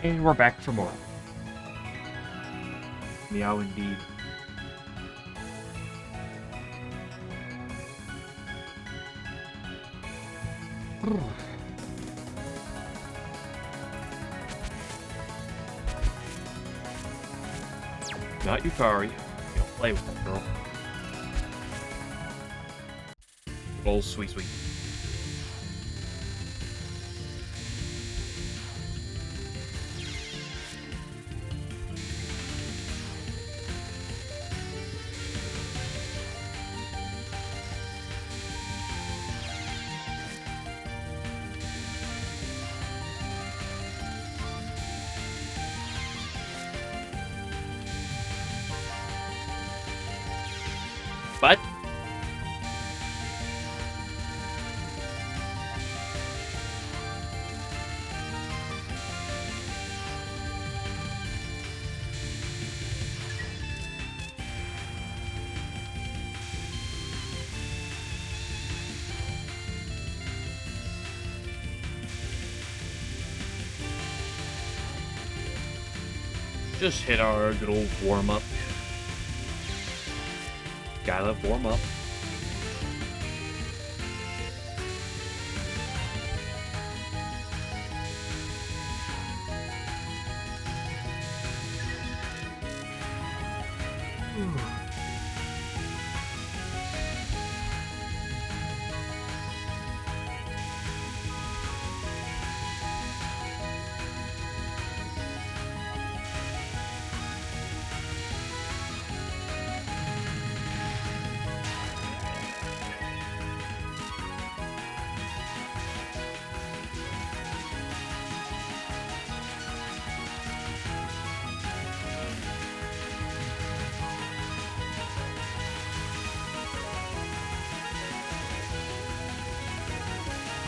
And we're back for more. Meow indeed. Not Yukari. You don't play with that girl. Old sweet sweet. But just hit our good old warm up. Gotta warm up.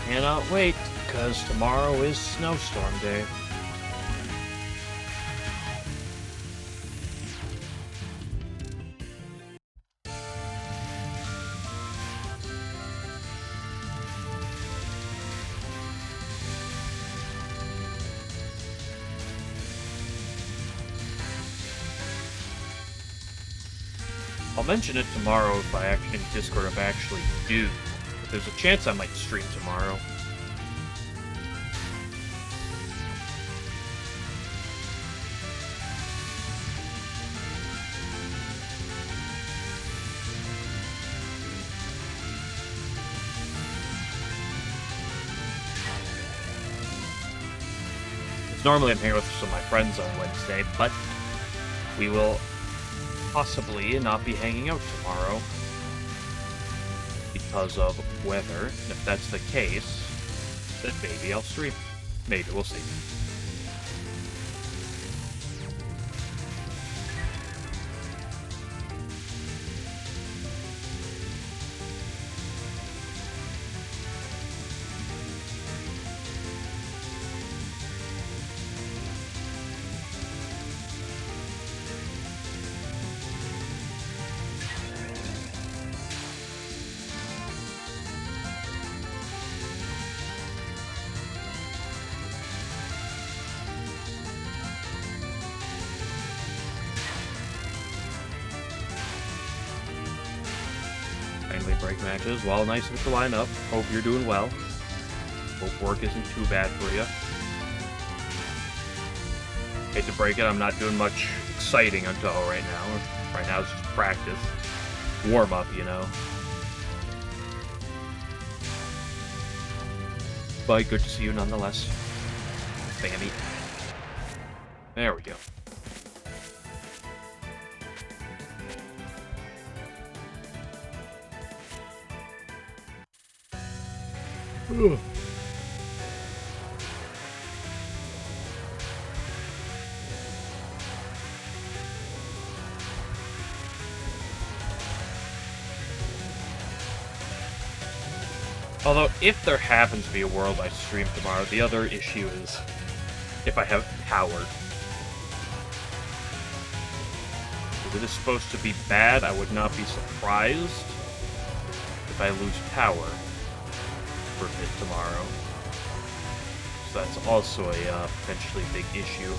Cannot wait, because tomorrow is snowstorm day. I'll mention it tomorrow if I actually in Discord if I actually do. But there's a chance I might stream tomorrow. Normally I'm here with some of my friends on Wednesday, but we will possibly not be hanging out tomorrow because of weather. And if that's the case, then maybe I'll stream. Maybe, we'll see. Break matches. Well, nice of you to line up. Hope you're doing well. Hope work isn't too bad for you. Hate to break it, I'm not doing much exciting on Touhou right now. Right now it's just practice. Warm up, you know. But good to see you nonetheless. Bammy. There we go. Ugh. Although, if there happens to be a world I stream tomorrow, the other issue is if I have power. If it is supposed to be bad, I would not be surprised if I lose power for a bit tomorrow. So that's also a potentially big issue.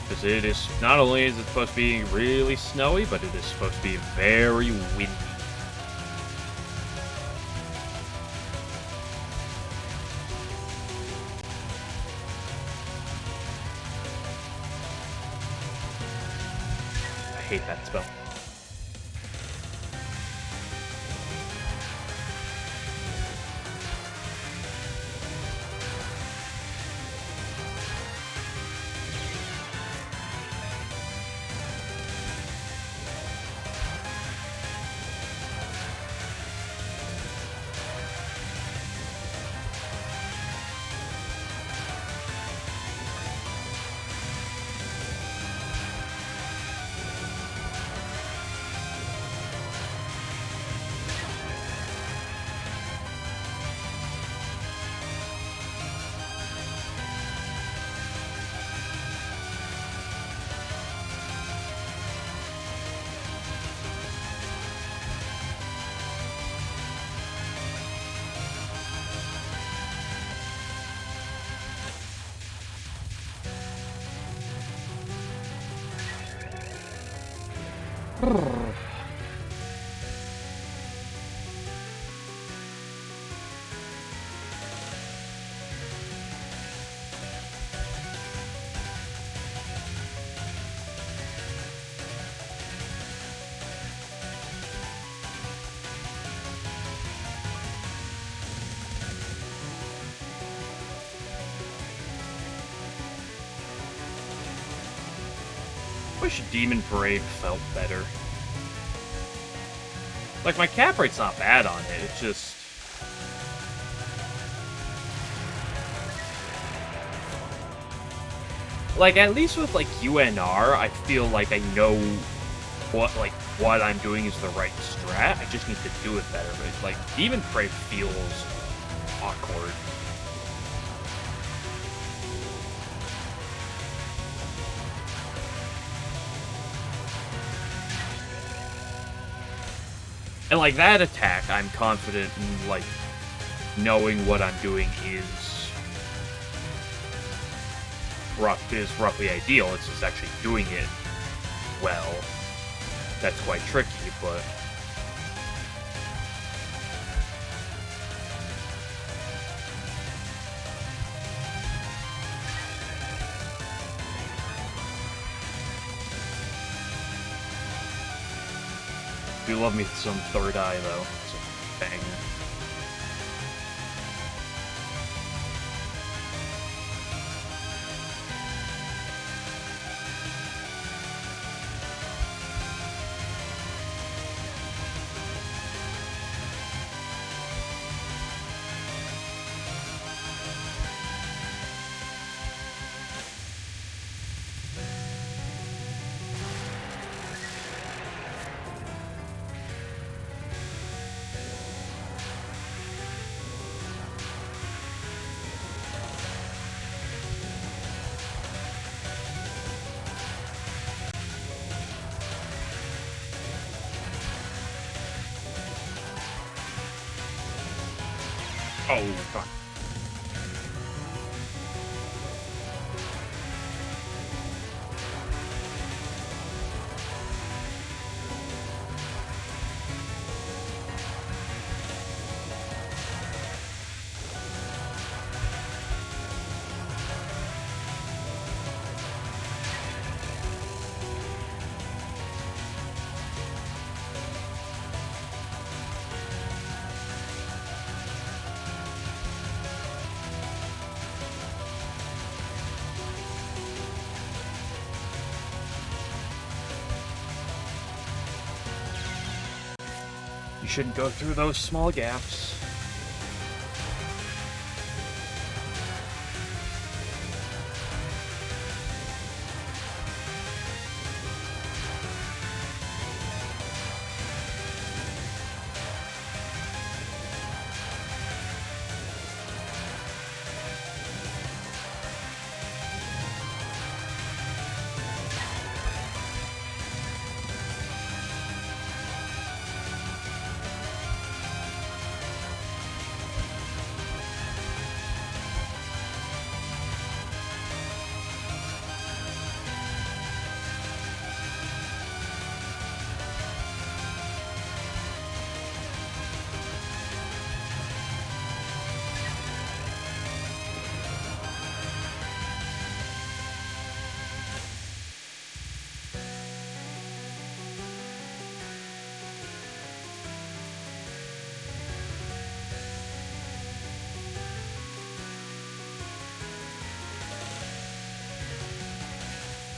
Because it is, not only is it supposed to be really snowy, but it is supposed to be very windy. I hate that spell. Wish Demon Parade felt better. Like, my cap rate's not bad on it, it's just... Like, at least with, like, UNR, I feel like I know what I'm doing is the right strat. I just need to do it better, but, like, Demon Parade feels awkward. And, like, that attack, I'm confident in, like, knowing what I'm doing is roughly ideal. It's just actually doing it well. That's quite tricky, but... Do love me some Third Eye, though. It's a banger. Oh, God. You shouldn't go through those small gaps.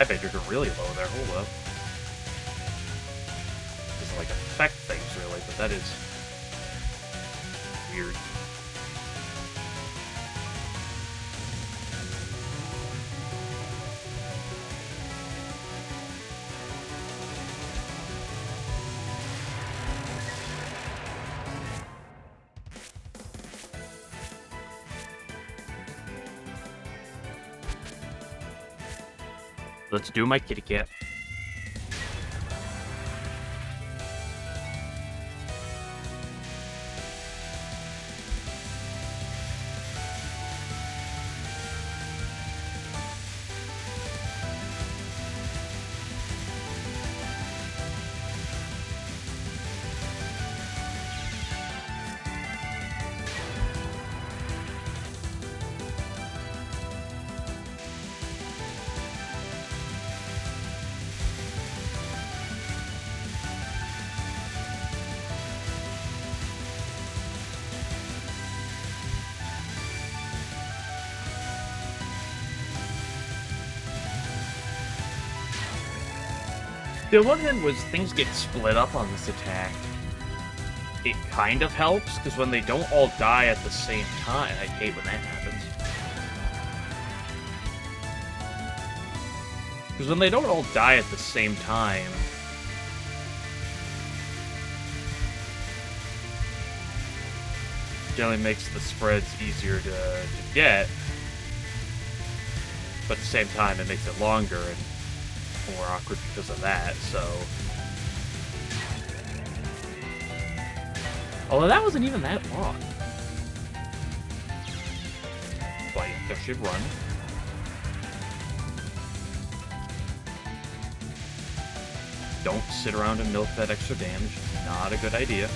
I bet you're really low there. Hold up. Doesn't like affect things really, but that is weird. Let's do my kitty cat. The one hand was things get split up on this attack. It kind of helps, because when they don't all die at the same time, I hate when that happens. Because when they don't all die at the same time, generally makes the spreads easier to get, but at the same time it makes it longer and more awkward because of that, so... Although that wasn't even that long. Like, there should run. Don't sit around and milk that extra damage. Not a good idea.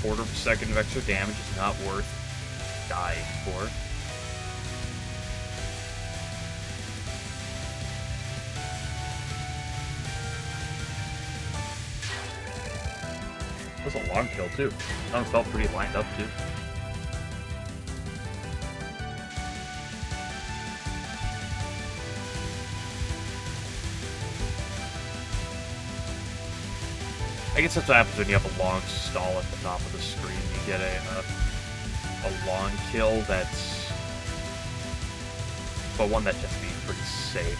Quarter of a second of extra damage is not worth dying for. That was a long kill, too. That one felt pretty lined up, too. I guess that's what happens when you have a long stall at the top of the screen. You get a long kill that's... but one that tends to be pretty safe.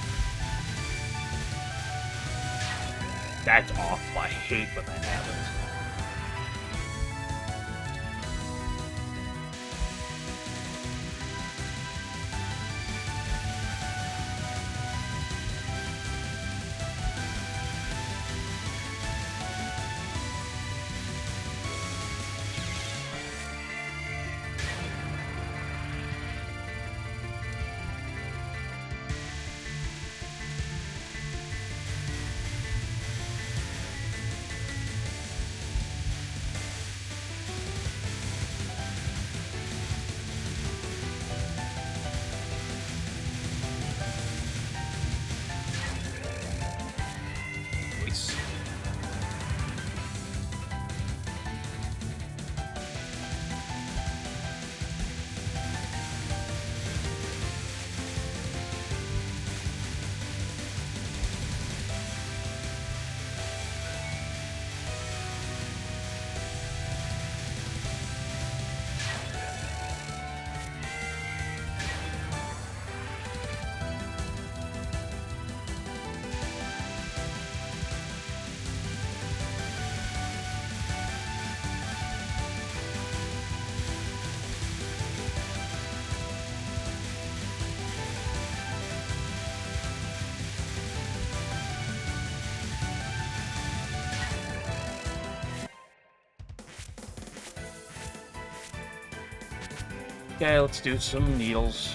That's awful. I hate when that happens. Okay, let's do some needles.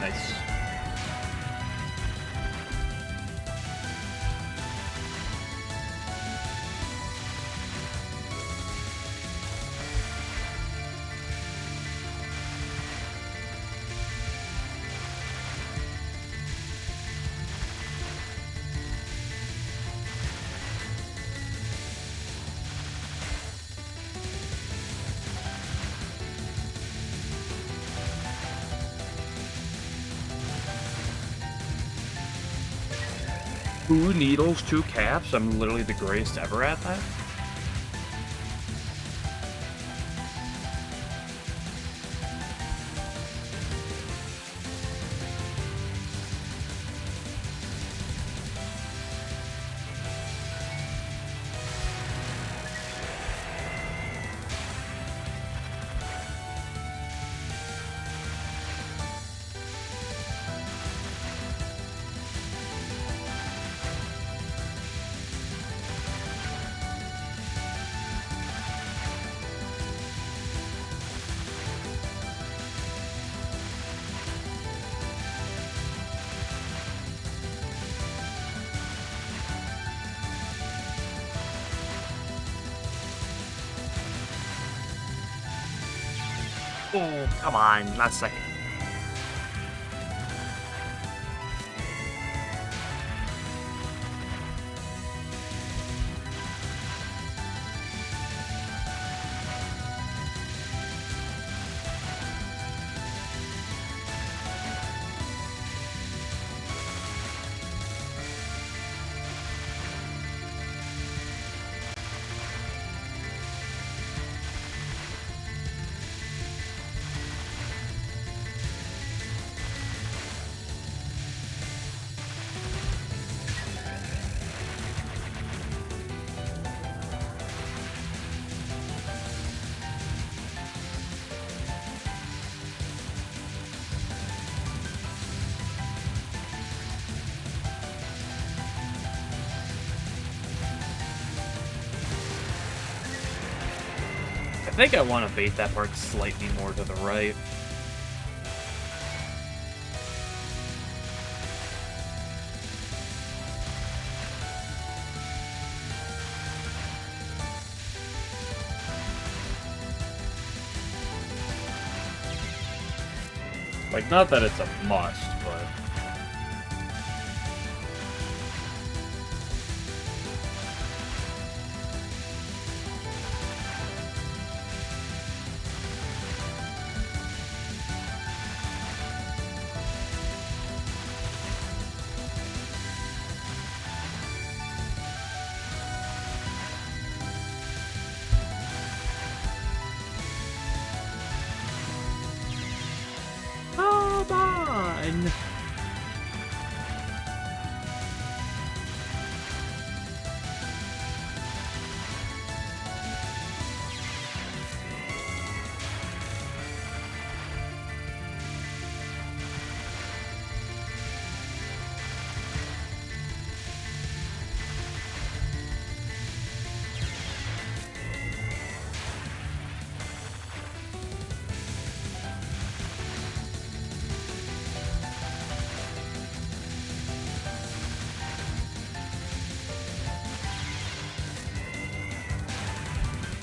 Nice. Two needles, two caps. I'm literally the greatest ever at that. Oh, come on, last second. I think I want to bait that part slightly more to the right. Like, not that it's a must, but... Come on!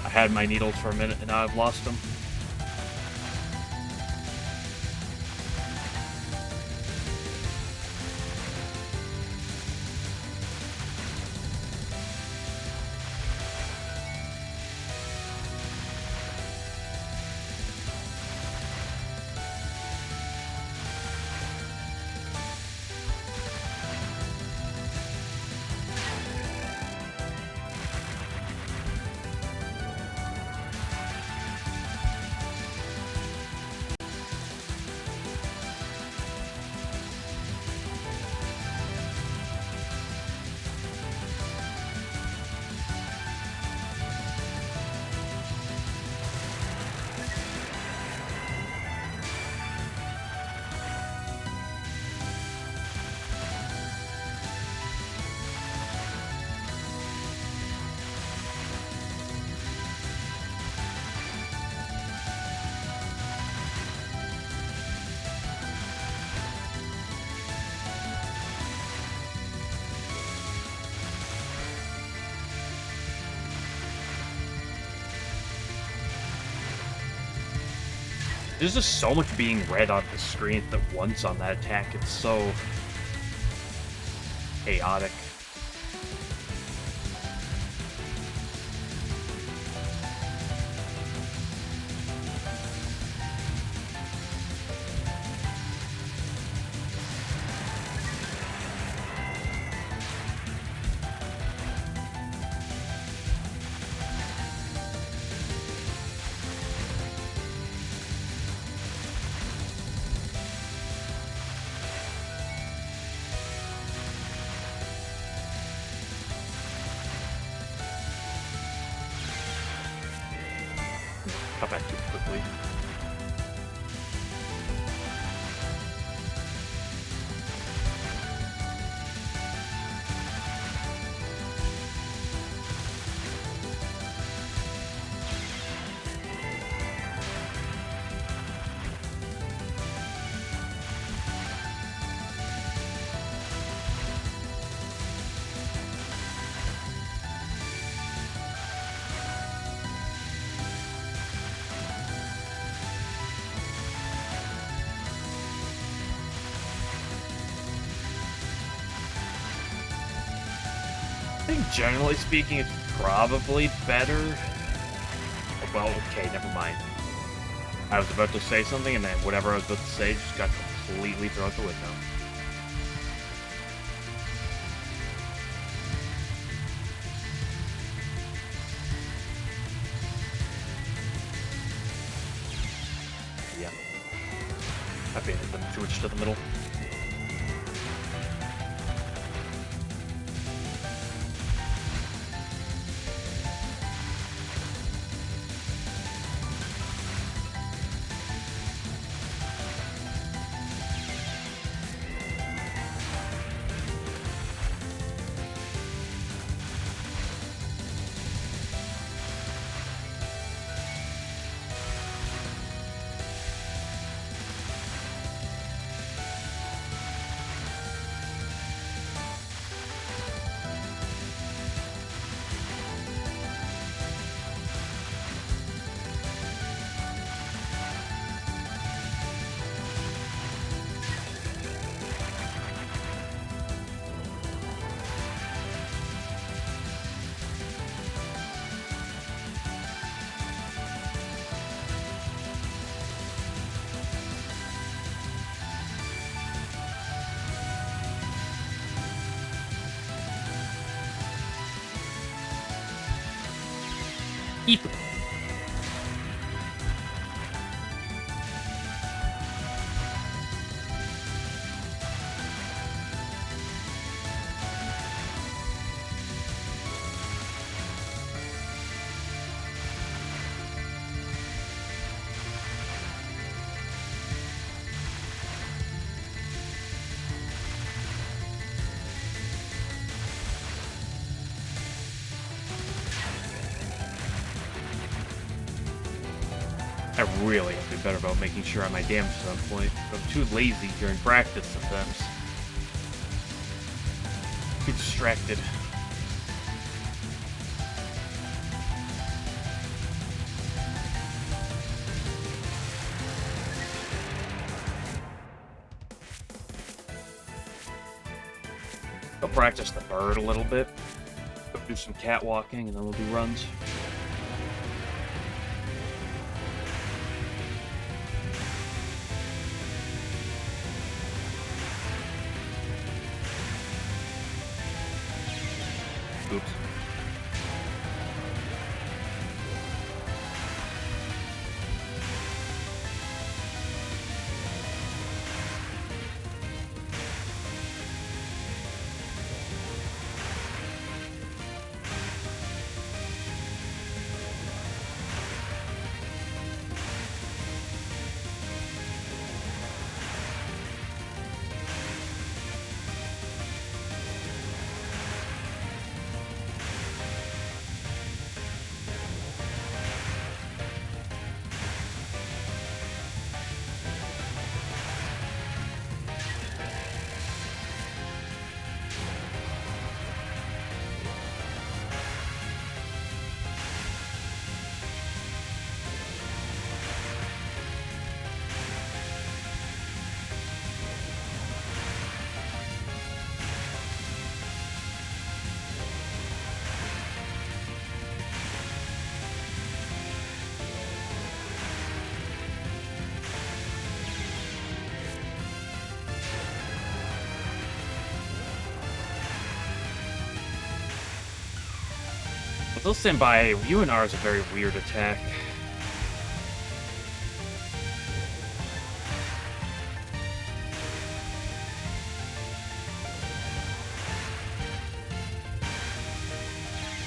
I had my needles for a minute and now I've lost them. There's just so much being read on the screen at once on that attack. It's so chaotic. Cut back too quickly. I think generally speaking, it's probably better. Well, okay, never mind. I was about to say something, and then whatever I was about to say just got completely thrown out the window. Yeah. I baited them too much to the middle. Eep. I really have to be better about making sure my damage is on point. I'm too lazy during practice sometimes. Too distracted. I'll practice the bird a little bit. Go do some catwalking, and then we'll do runs. Oops. Still stand by. UNR is a very weird attack.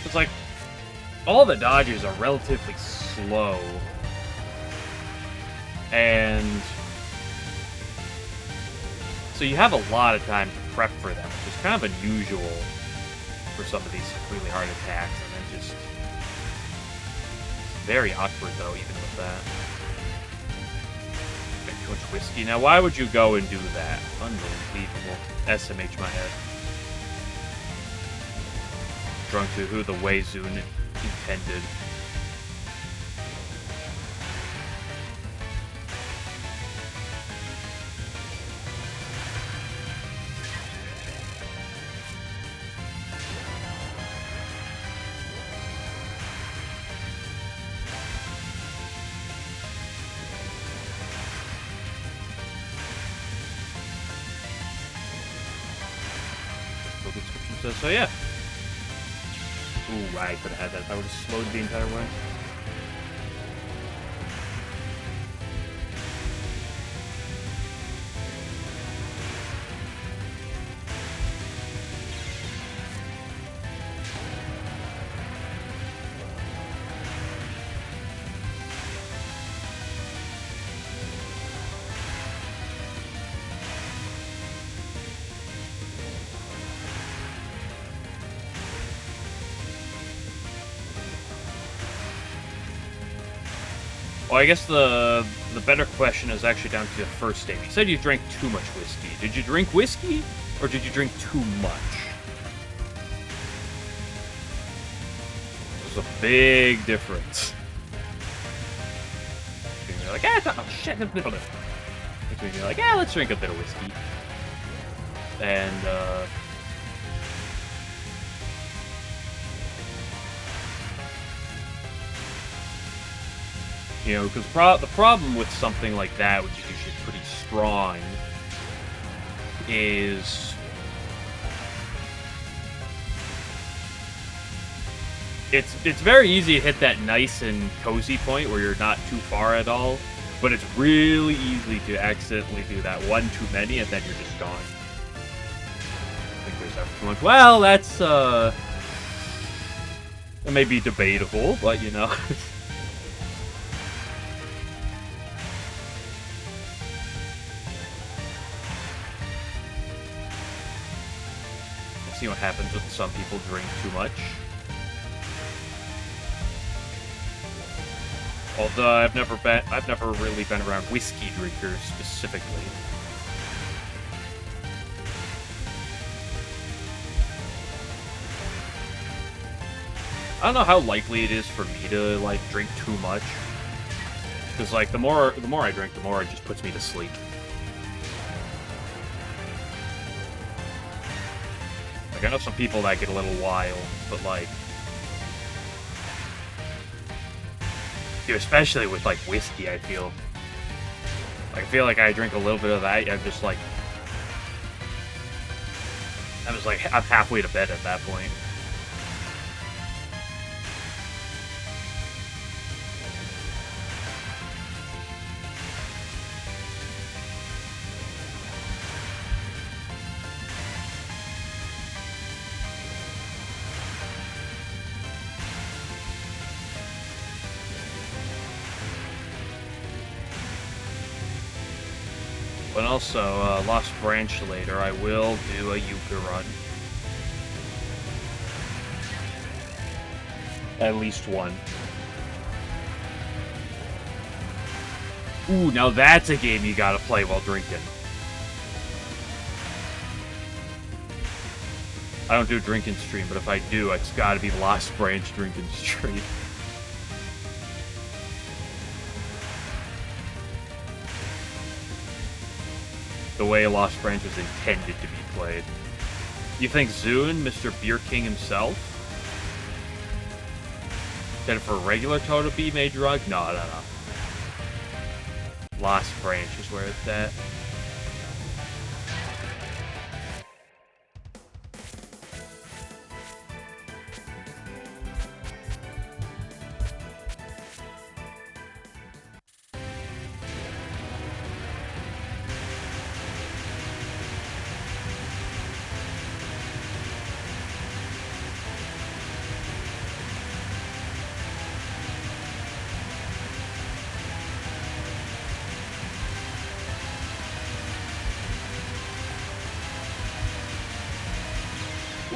It's like all the dodges are relatively slow. And so you have a lot of time to prep for them, which is kind of unusual for some of these really hard attacks. And then just very awkward, though, even with that. Drink too much whiskey. Now, why would you go and do that? Unbelievable. SMH my head. Drunk to who the way Zune intended. So yeah. Ooh, I could have had that. I would have slowed the entire way. Well, I guess the better question is actually down to the first stage. You said you drank too much whiskey. Did you drink whiskey, or did you drink too much? There's a big difference. You're like, oh shit, you're like, let's drink a bit of whiskey. And, you know, because the problem with something like that, which is usually pretty strong, is it's very easy to hit that nice and cozy point where you're not too far at all, but it's really easy to accidentally do that one too many, and then you're just gone. I think there's ever too much. Well, that's that may be debatable, but you know. See what happens when some people drink too much. Although I've never really been around whiskey drinkers specifically. I don't know how likely it is for me to like drink too much, because like the more I drink, the more it just puts me to sleep. Like, I know some people that get a little wild, but like, dude, especially with like whiskey, I feel like I drink a little bit of that, I'm just like, I'm halfway to bed at that point. But also, Lost Branch later, I will do a Yuugi run. At least one. Ooh, now that's a game you gotta play while drinking. I don't do drinking stream, but if I do, it's gotta be Lost Branch drinking stream. The way Lost Branch was intended to be played. You think Zune, Mr. Beer King himself, said for a regular Touhou to be made drug? No. Lost Branch is where it's at.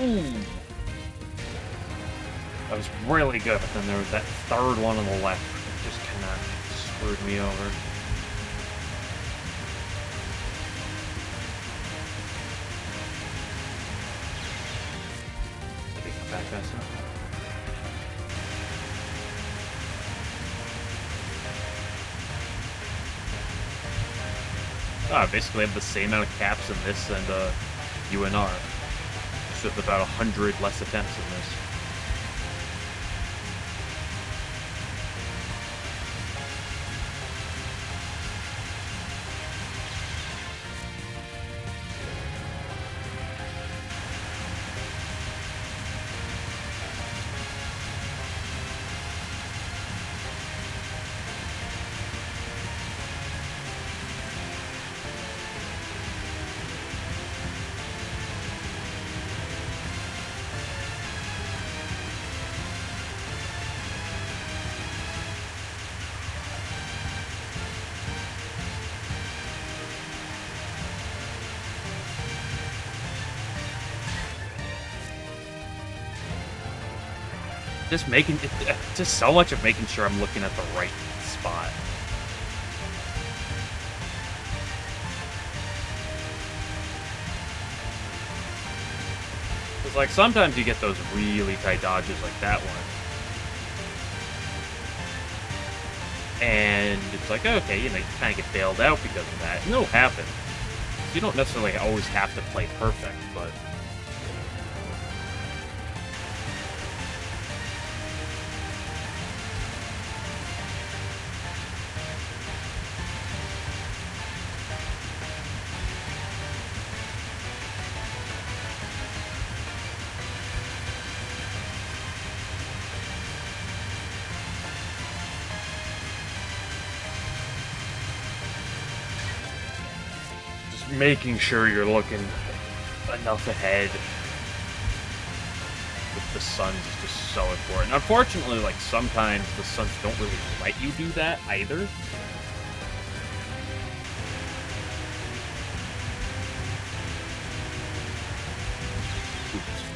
Ooh. That was really good, but then there was that third one on the left that just kind of screwed me over. Did he come back fast enough? I basically have the same amount of caps in this and UNR. Just with about 100 less attempts in this. Just making it, just so much of making sure I'm looking at the right spot. Because, like, sometimes you get those really tight dodges like that one. And it's like, okay, you know, you kind of get bailed out because of that. And it'll happen. You don't necessarily always have to play perfect, but... making sure you're looking enough ahead with the suns is just so important. Unfortunately, like, sometimes the suns don't really let you do that either.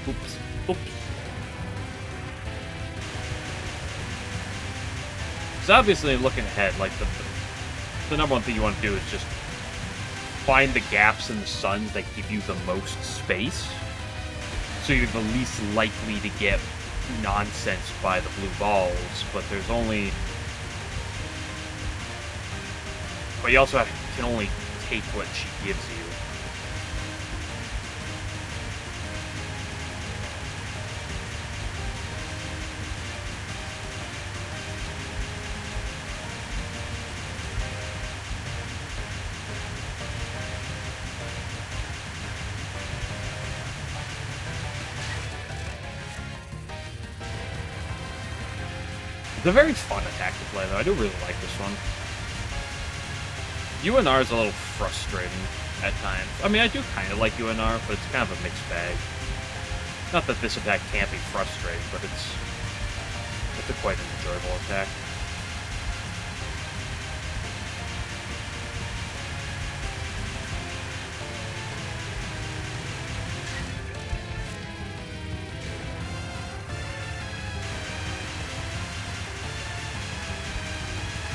Oops. So obviously, looking ahead, like, the number one thing you want to do is just find the gaps in the suns that give you the most space, so you're the least likely to get nonsense by the blue balls, but there's only... But you also can only take what she gives you. It's a very fun attack to play, though. I do really like this one. UNR is a little frustrating at times. I mean, I do kind of like UNR, but it's kind of a mixed bag. Not that this attack can't be frustrating, but it's a quite an enjoyable attack.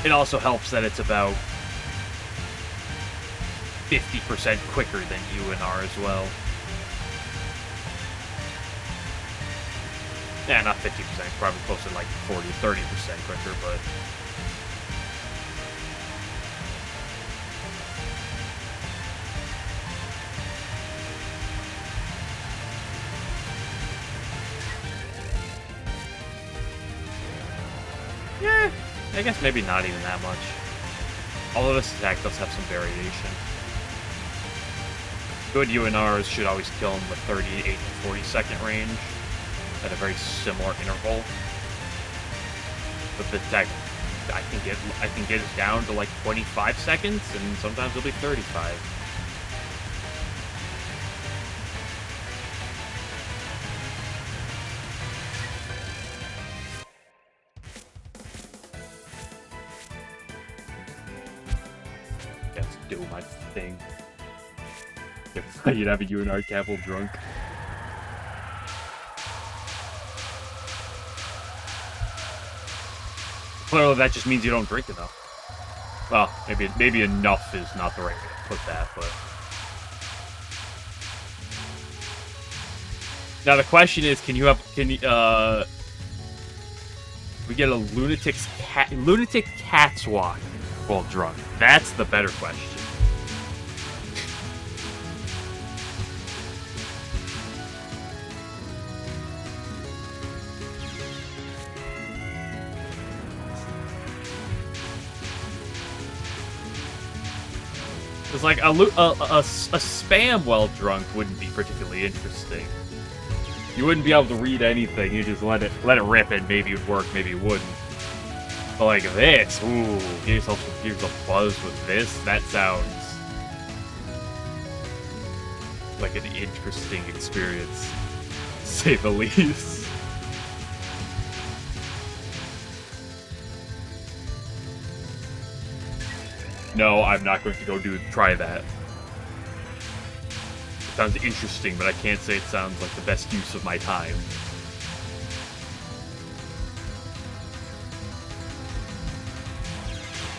It also helps that it's about 50% quicker than UNR as well. Yeah, not 50%, probably closer to like 40, 30% quicker, but... yeah, I guess maybe not even that much. Although this attack does have some variation. Good UNRs should always kill in the 38 to 40 second range at a very similar interval. But this attack, I can get it down to like 25 seconds, and sometimes it'll be 35. Let's do my thing. You'd have a UNR Capital drunk. Clearly, that just means you don't drink enough. Well, maybe enough is not the right way to put that, but... Now the question is, can you, we get a lunatic cat's walk while drunk? That's the better question. It's like a spam while drunk wouldn't be particularly interesting. You wouldn't be able to read anything. You just let it rip, and maybe it would work, maybe it wouldn't. But like this, ooh, give yourself buzz with this. That sounds like an interesting experience, to say the least. No, I'm not going to go try that. It sounds interesting, but I can't say it sounds like the best use of my time.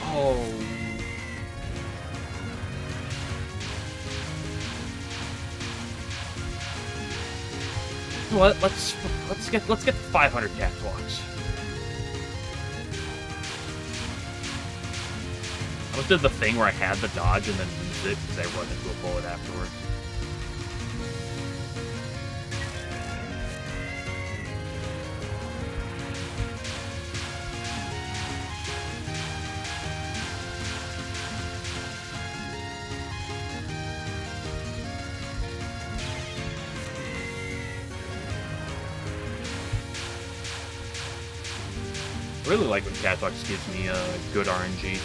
Oh. What? Let's get 500 catwalks. I almost did the thing where I had the dodge and then lose it because I run into a bullet afterwards. I really like when Catbox gives me good RNG.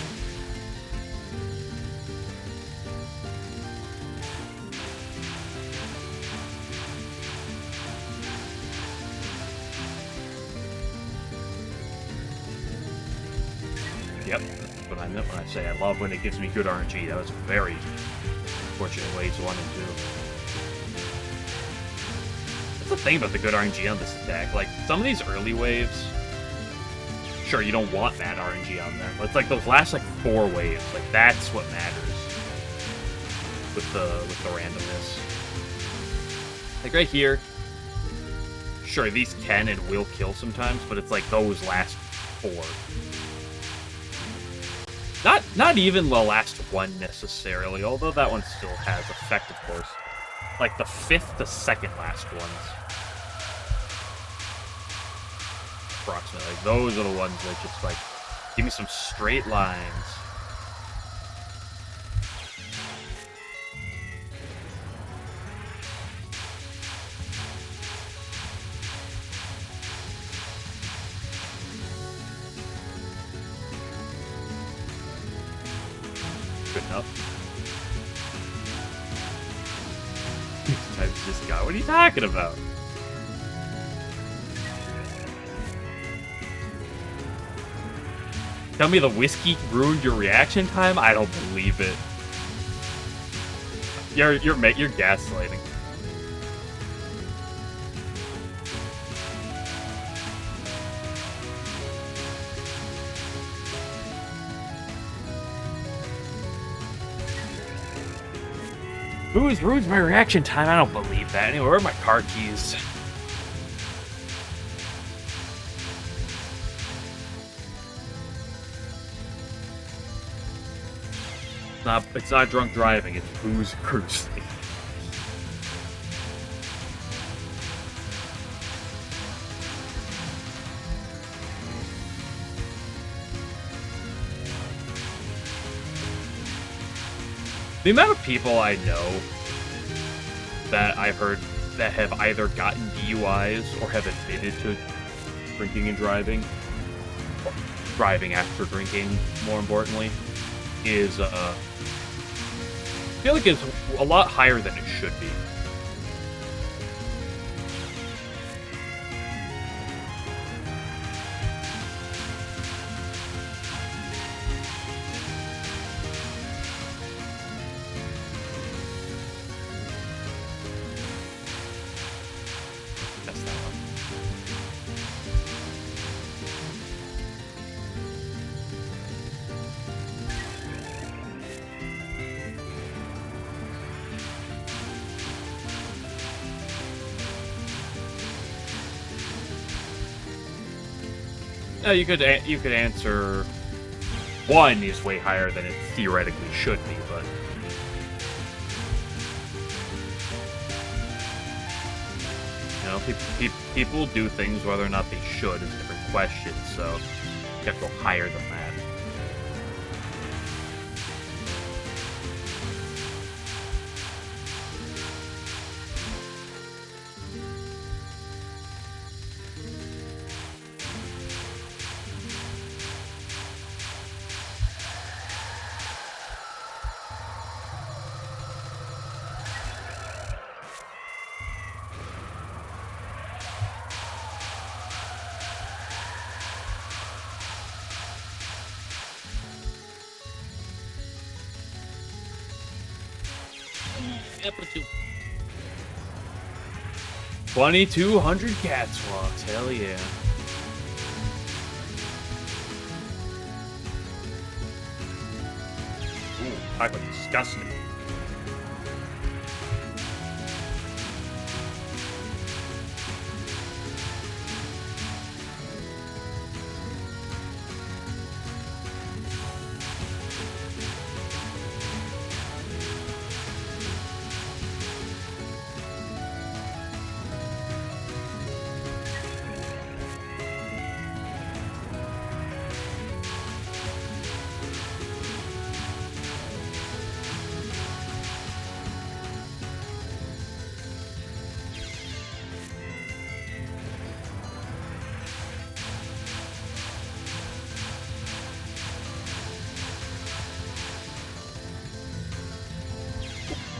Yep, that's what I meant when I say I love when it gives me good RNG. That was a very fortunate waves 1 and 2. That's the thing about the good RNG on this attack. Like, some of these early waves, sure, you don't want that RNG on them, but it's like those last, like, 4 waves. Like, that's what matters with the randomness. Like, right here, sure, these can and will kill sometimes, but it's like those last 4. Not even the last 1 necessarily, although that one still has effect, of course. Like the 5th to 2nd last ones. Approximately. Like, those are the ones that just, like, give me some straight lines. Good enough. I've just got. What are you talking about? Tell me the whiskey ruined your reaction time? I don't believe it. You're gaslighting. Booze ruins my reaction time? I don't believe that. Anyway, where are my car keys? It's not drunk driving, it's booze cruising. The amount of people I know that I've heard that have either gotten DUIs or have admitted to drinking and driving, or driving after drinking, more importantly, is, I feel like it's a lot higher than it should be. No, you could answer 1 is way higher than it theoretically should be, but you know, people do things whether or not they should is a different question. So you have to go higher than that. Yep, 2,200 catwalks. Hell yeah. Ooh, talk about disgusting.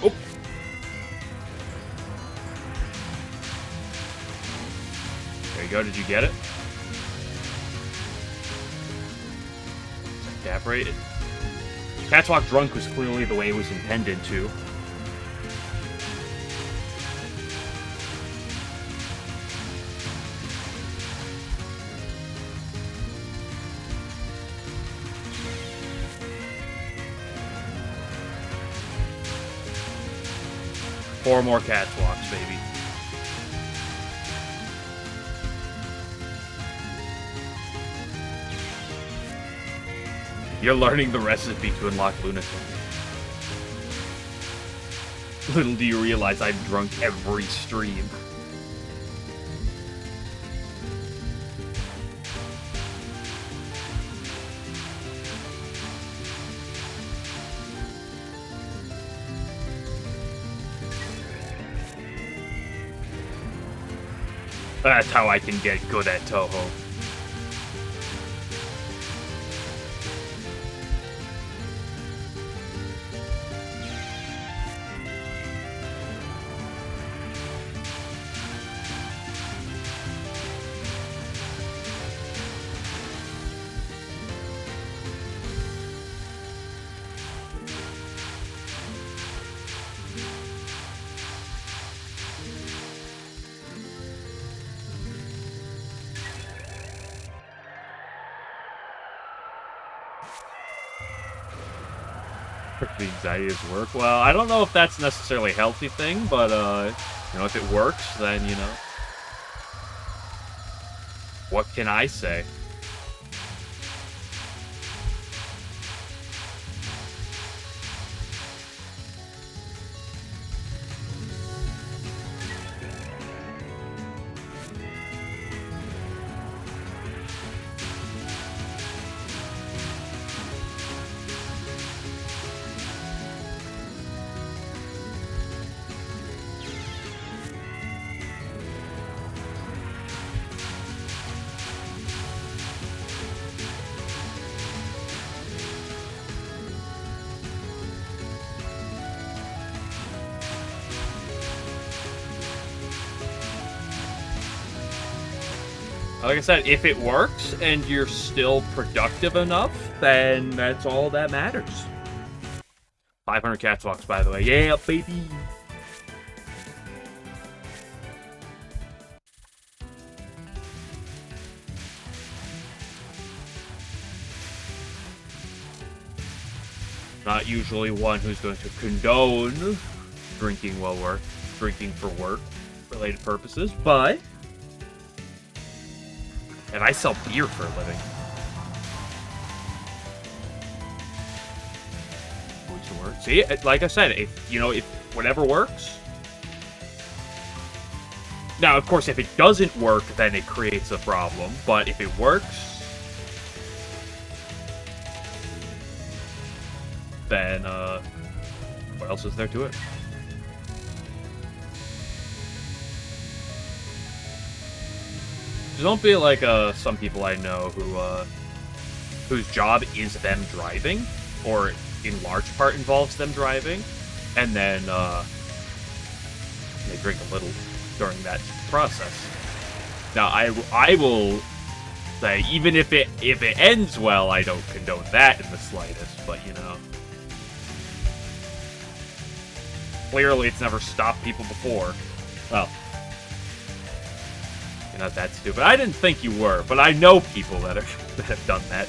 Oh. There you go. Did you get it? Evaporated. Catwalk drunk was clearly the way it was intended to. Four more catwalks, baby. You're learning the recipe to unlock Lunatic. Little do you realize I've drunk every stream. That's how I can get good at Touhou. The anxiety is work. Well, I don't know if that's necessarily a healthy thing, but you know, if it works, then you know, what can I say? Like I said, if it works and you're still productive enough, then that's all that matters. 500 catwalks, by the way. Yeah, baby! Not usually one who's going to condone drinking for work-related purposes, but And I sell beer for a living. See, like I said, if whatever works. Now, of course, if it doesn't work, then it creates a problem. But if it works, then what else is there to it? Just don't be like some people I know whose job is them driving, or in large part involves them driving, and then they drink a little during that process. Now, I will say, even if it ends well, I don't condone that in the slightest, but you know, clearly it's never stopped people before. Well, you're not that stupid. I didn't think you were, but I know people that have done that.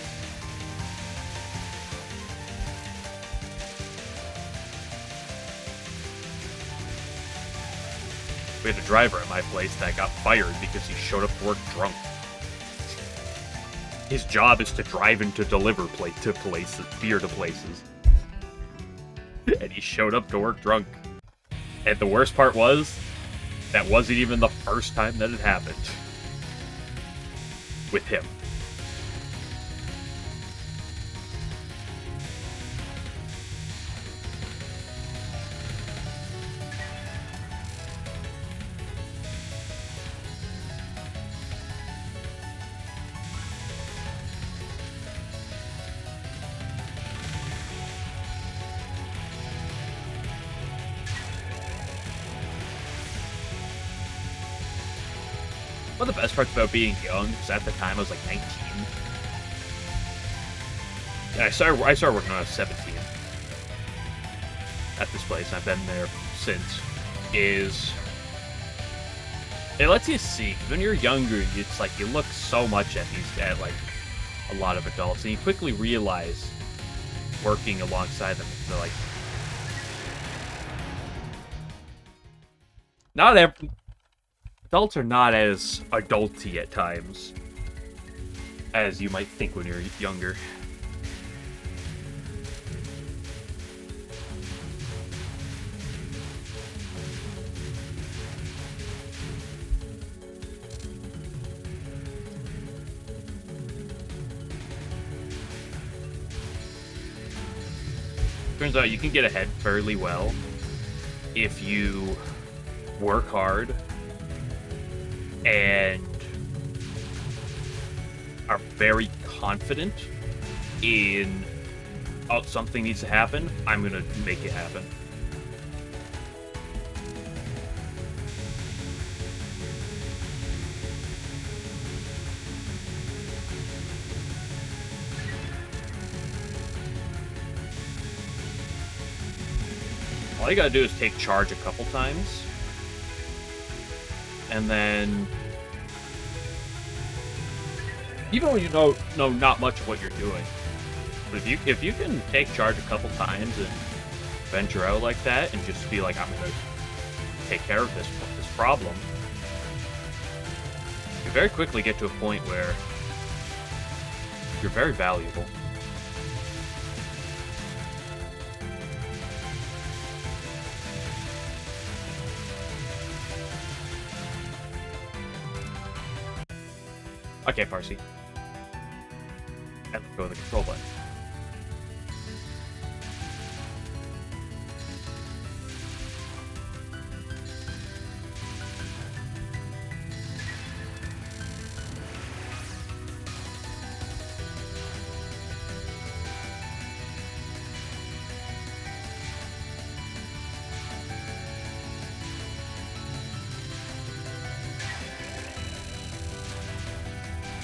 We had a driver at my place that got fired because he showed up to work drunk. His job is to drive and to deliver beer to places. And he showed up to work drunk. And the worst part was, that wasn't even the first time that it happened. With him. One of the best parts about being young was at the time I was like 19. And I started working when I was 17 at this place. I've been there since. It lets you see, 'cause when you're younger, it's like you look so much at like a lot of adults, and you quickly realize working alongside them, they're like, adults are not as adulty at times as you might think when you're younger. Turns out you can get ahead fairly well if you work hard and are very confident in, oh, something needs to happen, I'm gonna make it happen. All you gotta do is take charge a couple times, and then even when you know not much of what you're doing, but if you can take charge a couple times and venture out like that and just be like, I'm gonna take care of this problem, you very quickly get to a point where you're very valuable. Okay, Parsi. And go to the control button.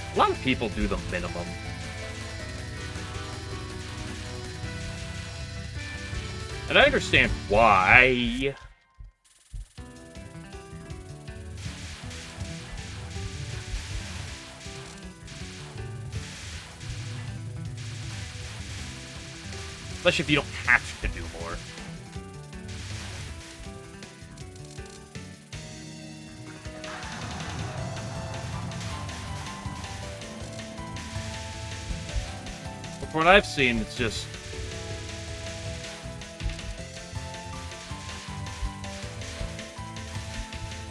A lot of people do the minimum. And I understand why. Especially if you don't have to do more. From what I've seen, it's just...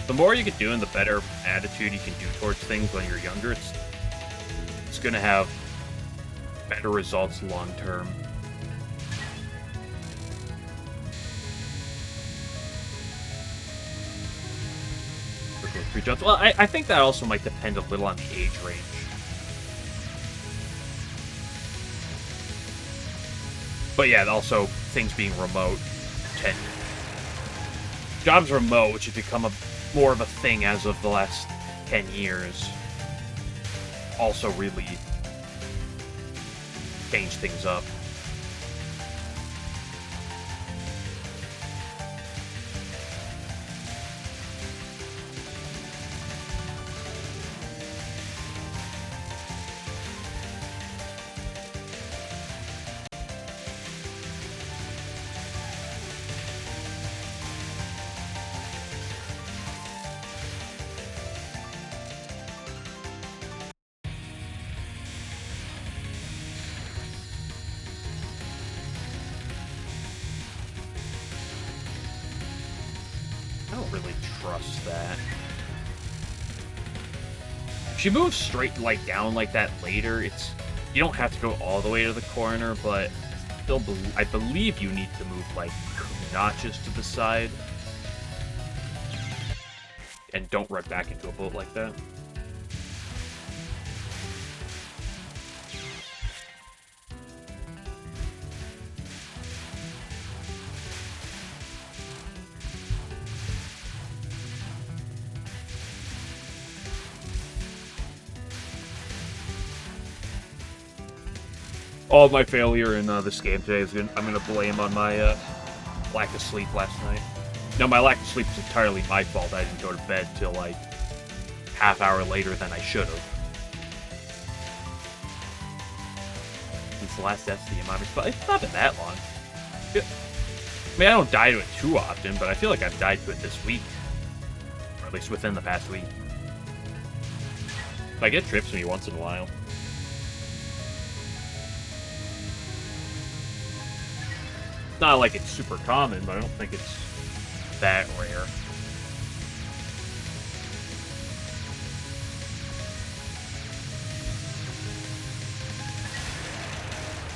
the more you can do and the better attitude you can do towards things when you're younger, it's going to have better results long term. Well, I think that also might depend a little on the age range. But yeah, also things being remote tend... jobs remote, which have become more of a thing as of the last 10 years, also really change things up. I don't really trust that. If she moves straight, like, down like that later, it's... you don't have to go all the way to the corner, but still, I believe you need to move, like, 2 notches to the side. And don't run back into a boat like that. All of my failure in this game today is I'm going to blame on my lack of sleep last night. No, my lack of sleep is entirely my fault. I didn't go to bed till like half-hour later than I should have. Since the last death of the Yamami, but it's not been that long. I mean, I don't die to it too often, but I feel like I've died to it this week. Or at least within the past week. I get trips me once in a while. It's not like it's super common, but I don't think it's that rare.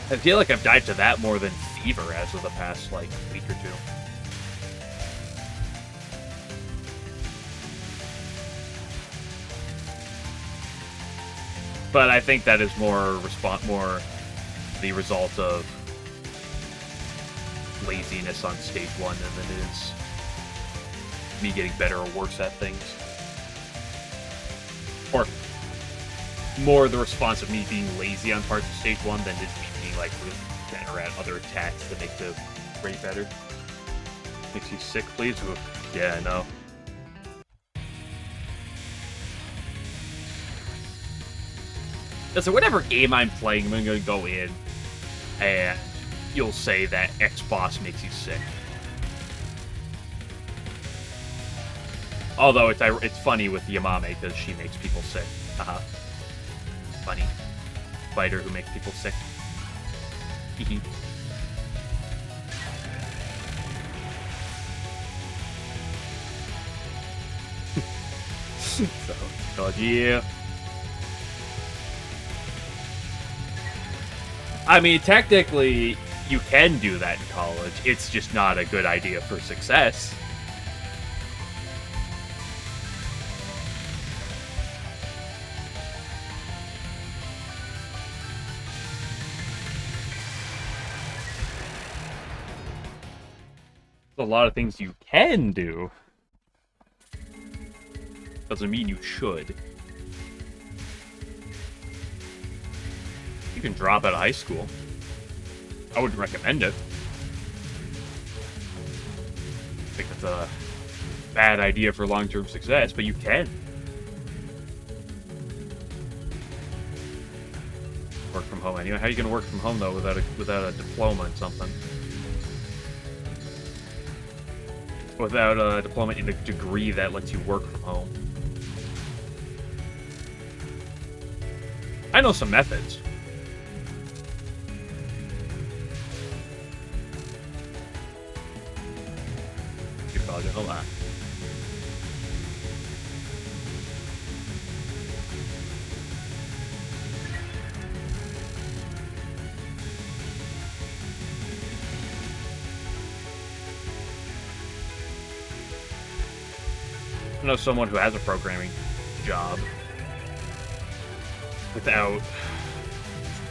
I feel like I've died to that more than fever as of the past, like, week or two. But I think that is more the result of laziness on stage 1 than it is me getting better or worse at things. Or more the response of me being lazy on parts of stage 1 than just me being like really better at other attacks that make the rate better. Makes you sick, please? Yeah, I know. So whatever game I'm playing, I'm going to go in and you'll say that X boss makes you sick. Although it's funny with Yamame because she makes people sick. Haha. Funny. Fighter who makes people sick. Hehe. So, God, yeah. I mean, technically, you can do that in college. It's just not a good idea for success. There's a lot of things you can do. Doesn't mean you should. You can drop out of high school. I wouldn't recommend it. I think that's a bad idea for long-term success, but you can. Work from home anyway. How are you going to work from home, though, without a diploma in something? Without a diploma in a degree that lets you work from home. I know some methods. Your college. Hold on. I know someone who has a programming job without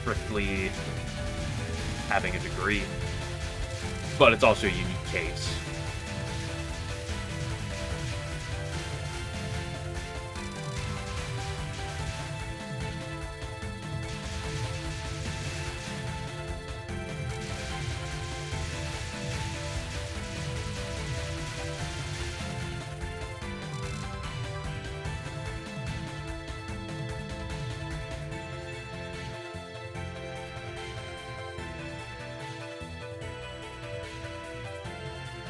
strictly having a degree, but it's also a unique case.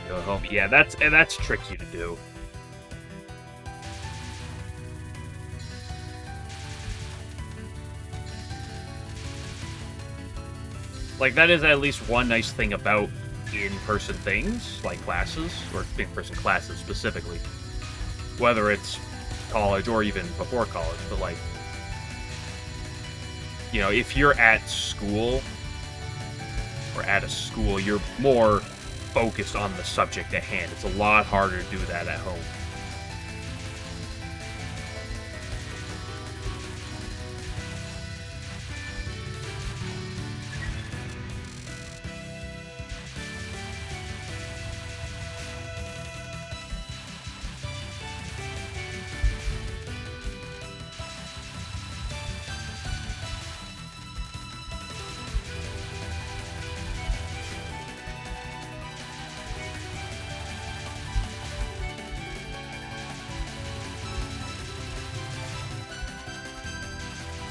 Go home. Yeah, that's tricky to do. Like, that is at least one nice thing about in-person things, like classes, or in-person classes specifically. Whether it's college or even before college, but like, you know, if you're at school, or at a school, you're more focused on the subject at hand. It's a lot harder to do that at home.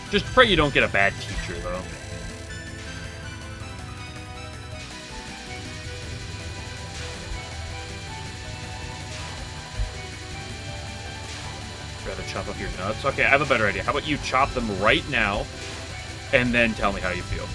Just pray you don't get a bad teacher, though. Rather chop off your nuts? Okay, I have a better idea. How about you chop them right now, and then tell me how you feel.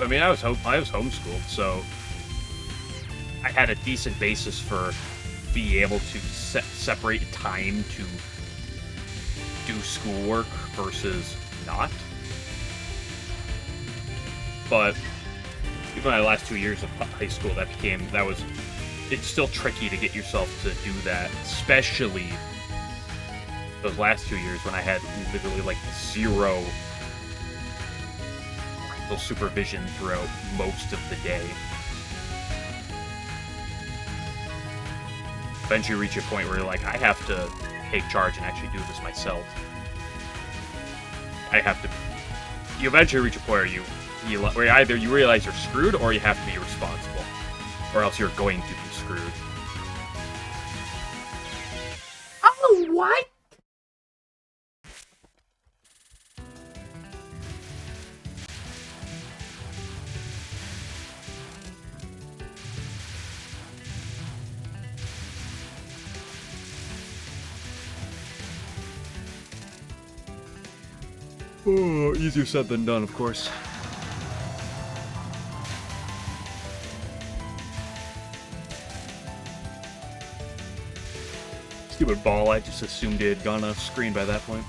I mean, I was homeschooled, so I had a decent basis for being able to separate time to do schoolwork versus not. But even my last 2 years of high school, it's still tricky to get yourself to do that, especially those last 2 years when I had literally like zero supervision throughout most of the day. Eventually you reach a point where you're like, I have to take charge and actually do this myself. You eventually reach a point where either you realize you're screwed or you have to be responsible, or else you're going to be screwed. Oh, what? Oh, easier said than done, of course. Stupid ball, I just assumed it had gone off screen by that point.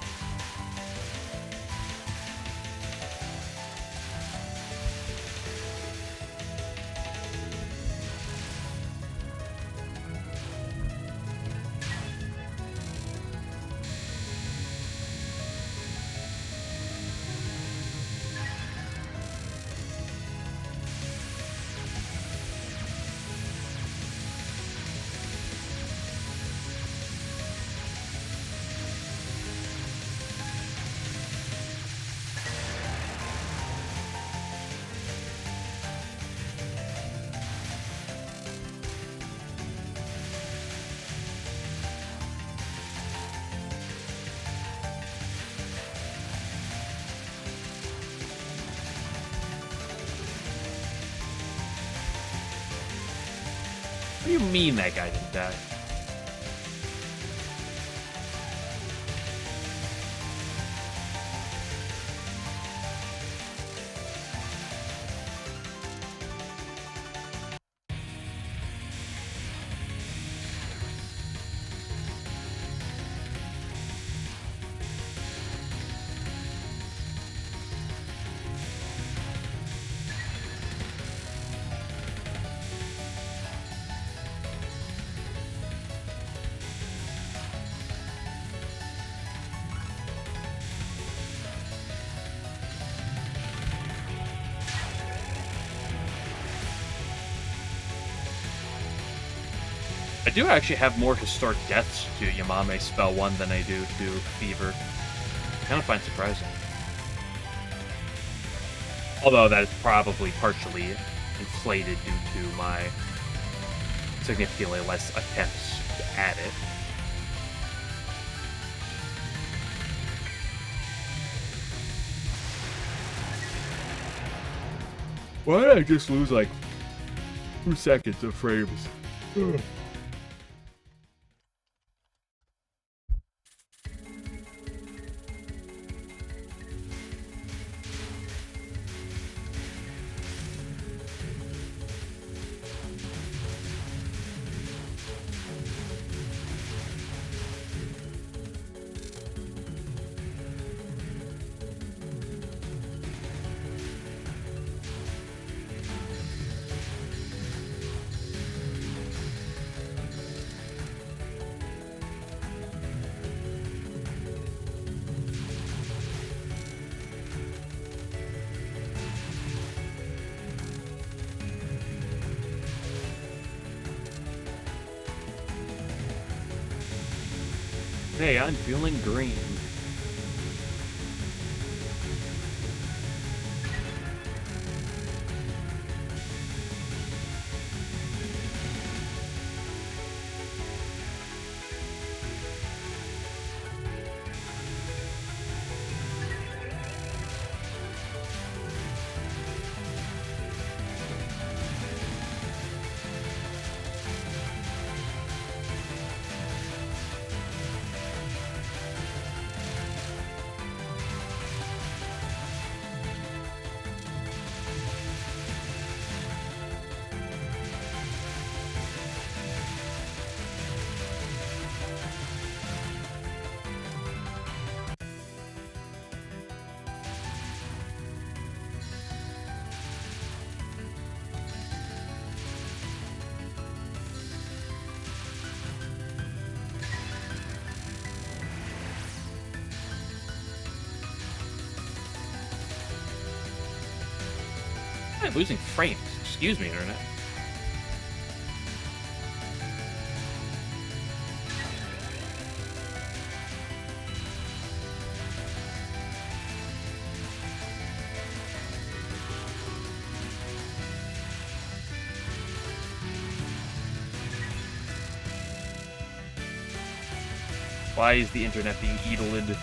What do you mean that guy didn't die? I do actually have more historic deaths to Yamame Spell 1 than I do to Fever. I kind of find surprising. Although that is probably partially inflated due to my significantly less attempts at it. Why did I just lose like 2 seconds of frames? Hey, I'm feeling green. I'm losing frames. Excuse me, internet. Why is the internet being eatled?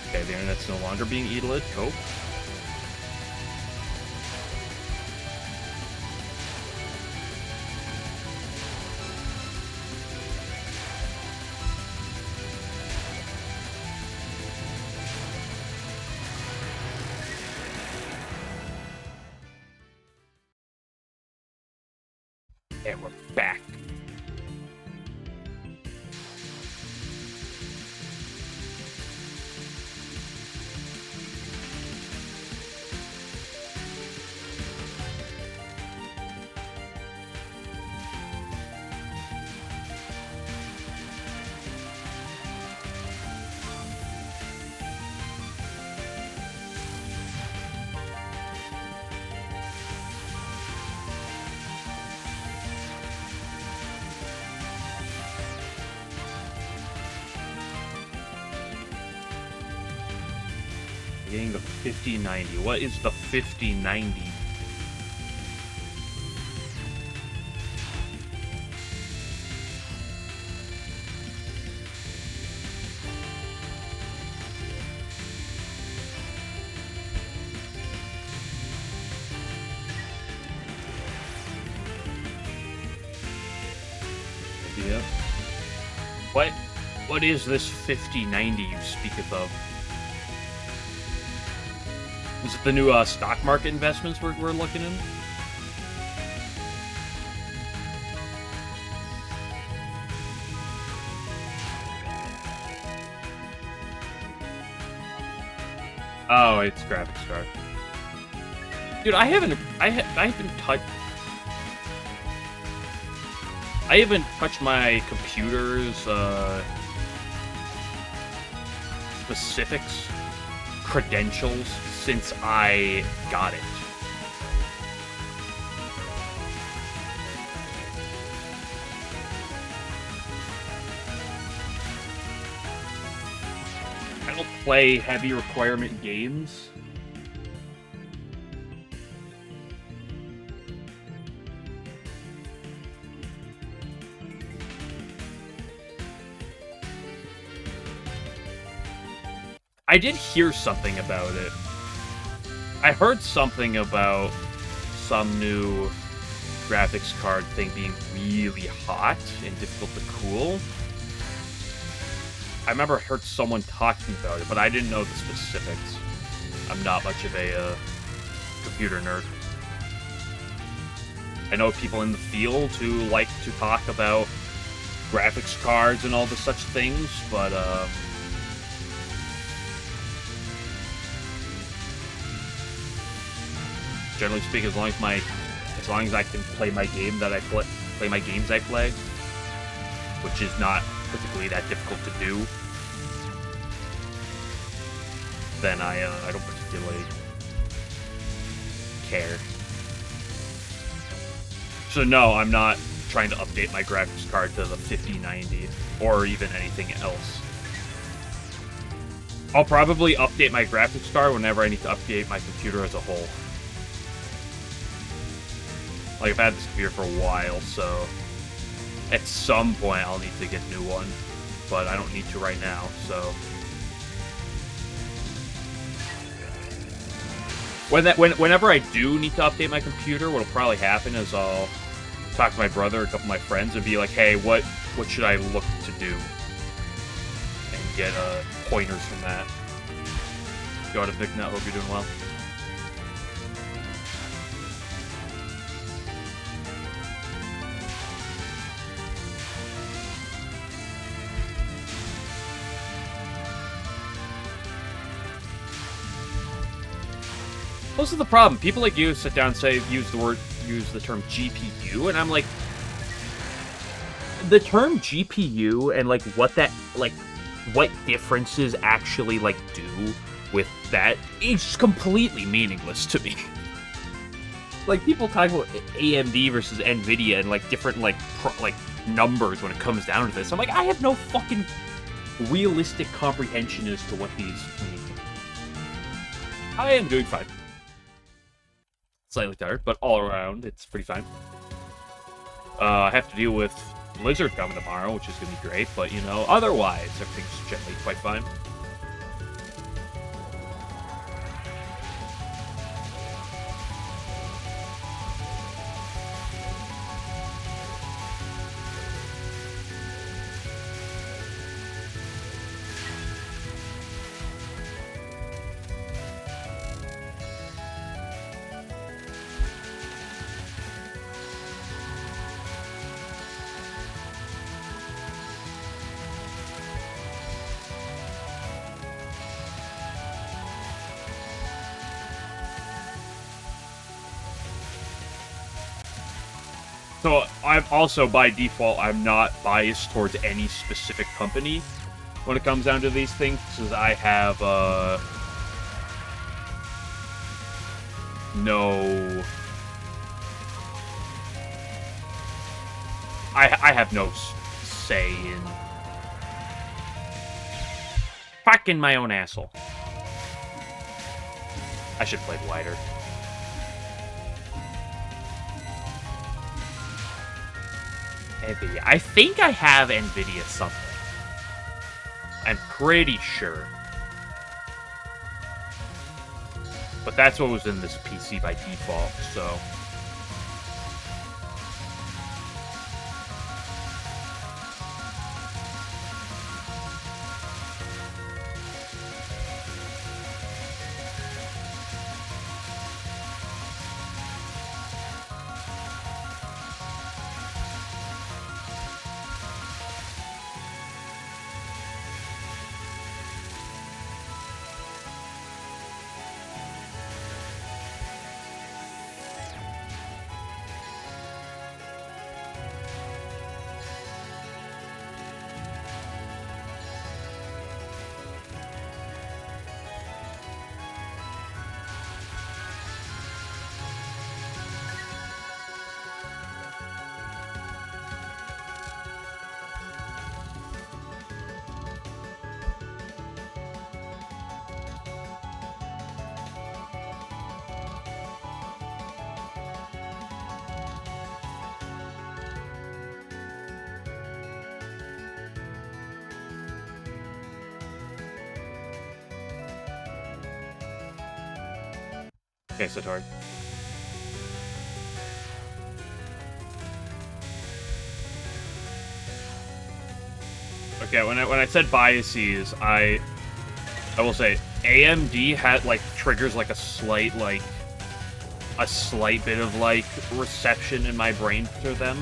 Okay, the internet's no longer being eatled. Cool. And we're back. Getting the 5090. What is the 5090? Yep. What is this 5090 you speaketh of? Is it the new stock market investments we're looking in? Oh, it's graphics card. Dude, I haven't touched my computer's specifics, credentials since I got it. I don't play heavy requirement games. I did hear something about it. I heard something about some new graphics card thing being really hot and difficult to cool. I remember I heard someone talking about it, but I didn't know the specifics. I'm not much of a computer nerd. I know people in the field who like to talk about graphics cards and all the such things, but generally speaking, as long as I can play my game that I play my games I play, which is not particularly that difficult to do, then I don't particularly care. So no, I'm not trying to update my graphics card to the 5090 or even anything else. I'll probably update my graphics card whenever I need to update my computer as a whole. Like, I've had this computer for a while, so at some point I'll need to get a new one, but I don't need to right now, so. Whenever I do need to update my computer, what'll probably happen is I'll talk to my brother, a couple of my friends, and be like, hey, what should I look to do? And get pointers from that. Go to Vic Nut, hope you're doing well. This is the problem. People like you sit down and say, use the term GPU, and I'm like, the term GPU and like what differences actually like do with that is just completely meaningless to me. Like, people talk about AMD versus NVIDIA and like different like numbers when it comes down to this. I'm like, I have no fucking realistic comprehension as to what these mean. I am doing fine. Slightly tired, but all around, it's pretty fine. I have to deal with Blizzard coming tomorrow, which is going to be great, but, you know, otherwise, everything's generally quite fine. So, I'm also, by default, I'm not biased towards any specific company when it comes down to these things, because I have, no... I have no say in... Fucking my own asshole. I should play wider. NVIDIA. I think I have NVIDIA something. I'm pretty sure. But that's what was in this PC by default, so... Okay, Satori. Okay, when I said biases, I will say AMD had like triggers like a slight bit of like reception in my brain for them,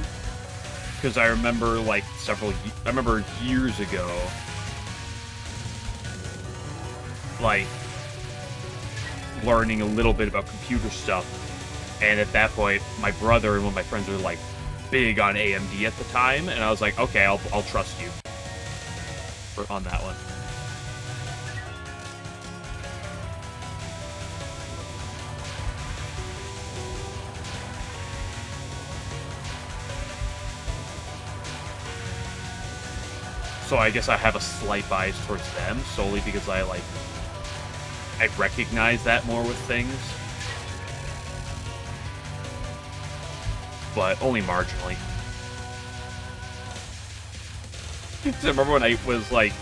because I remember like I remember years ago, like learning a little bit about computer stuff, and at that point my brother and one of my friends were like big on AMD at the time, and I was like, okay, I'll trust you on that one. So I guess I have a slight bias towards them solely because I recognize that more with things, but only marginally. I remember when I was like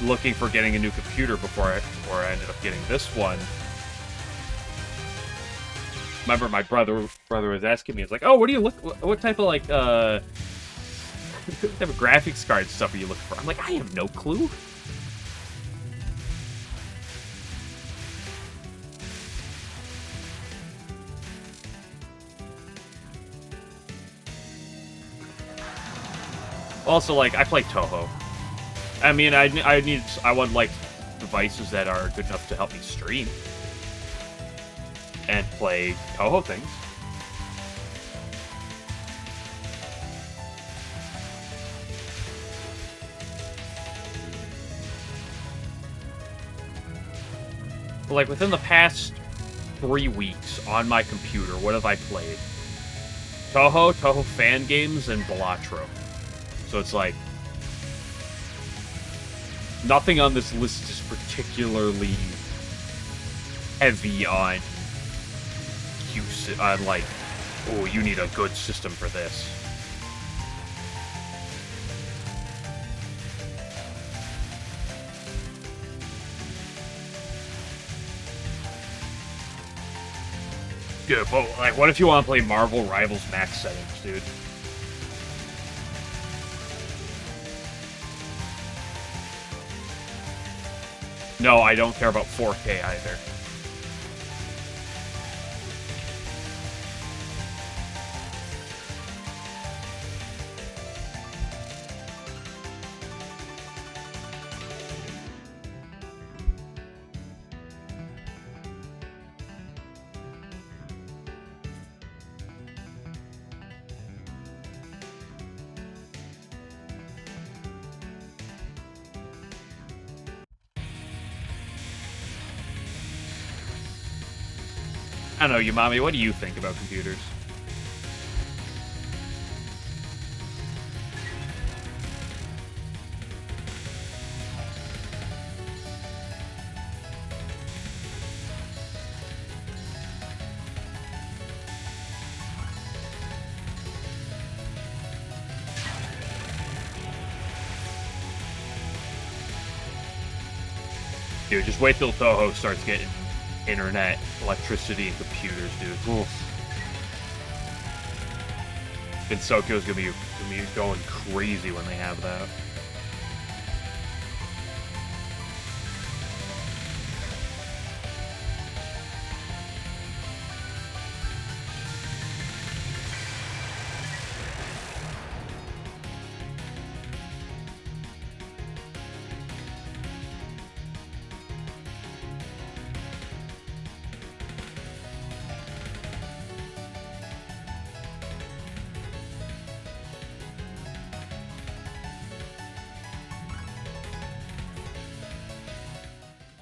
looking for getting a new computer before I ended up getting this one. Remember my brother was asking me, it's like, oh, what type of like what type of graphics card stuff are you looking for? I'm like, I have no clue. Also, like, I play Touhou. I mean, I want, like, devices that are good enough to help me stream. And play Touhou things. But, like, within the past 3 weeks on my computer, what have I played? Touhou fan games, and Balatro. So it's like, nothing on this list is particularly heavy on use, on like, oh, you need a good system for this. Dude, but like, what if you want to play Marvel Rivals max settings, dude? No, I don't care about 4K either. I don't know, Umami, what do you think about computers? Dude, just wait till Touhou starts getting internet, electricity, and computers, dude. Oof. And Sokyo's gonna be going crazy when they have that.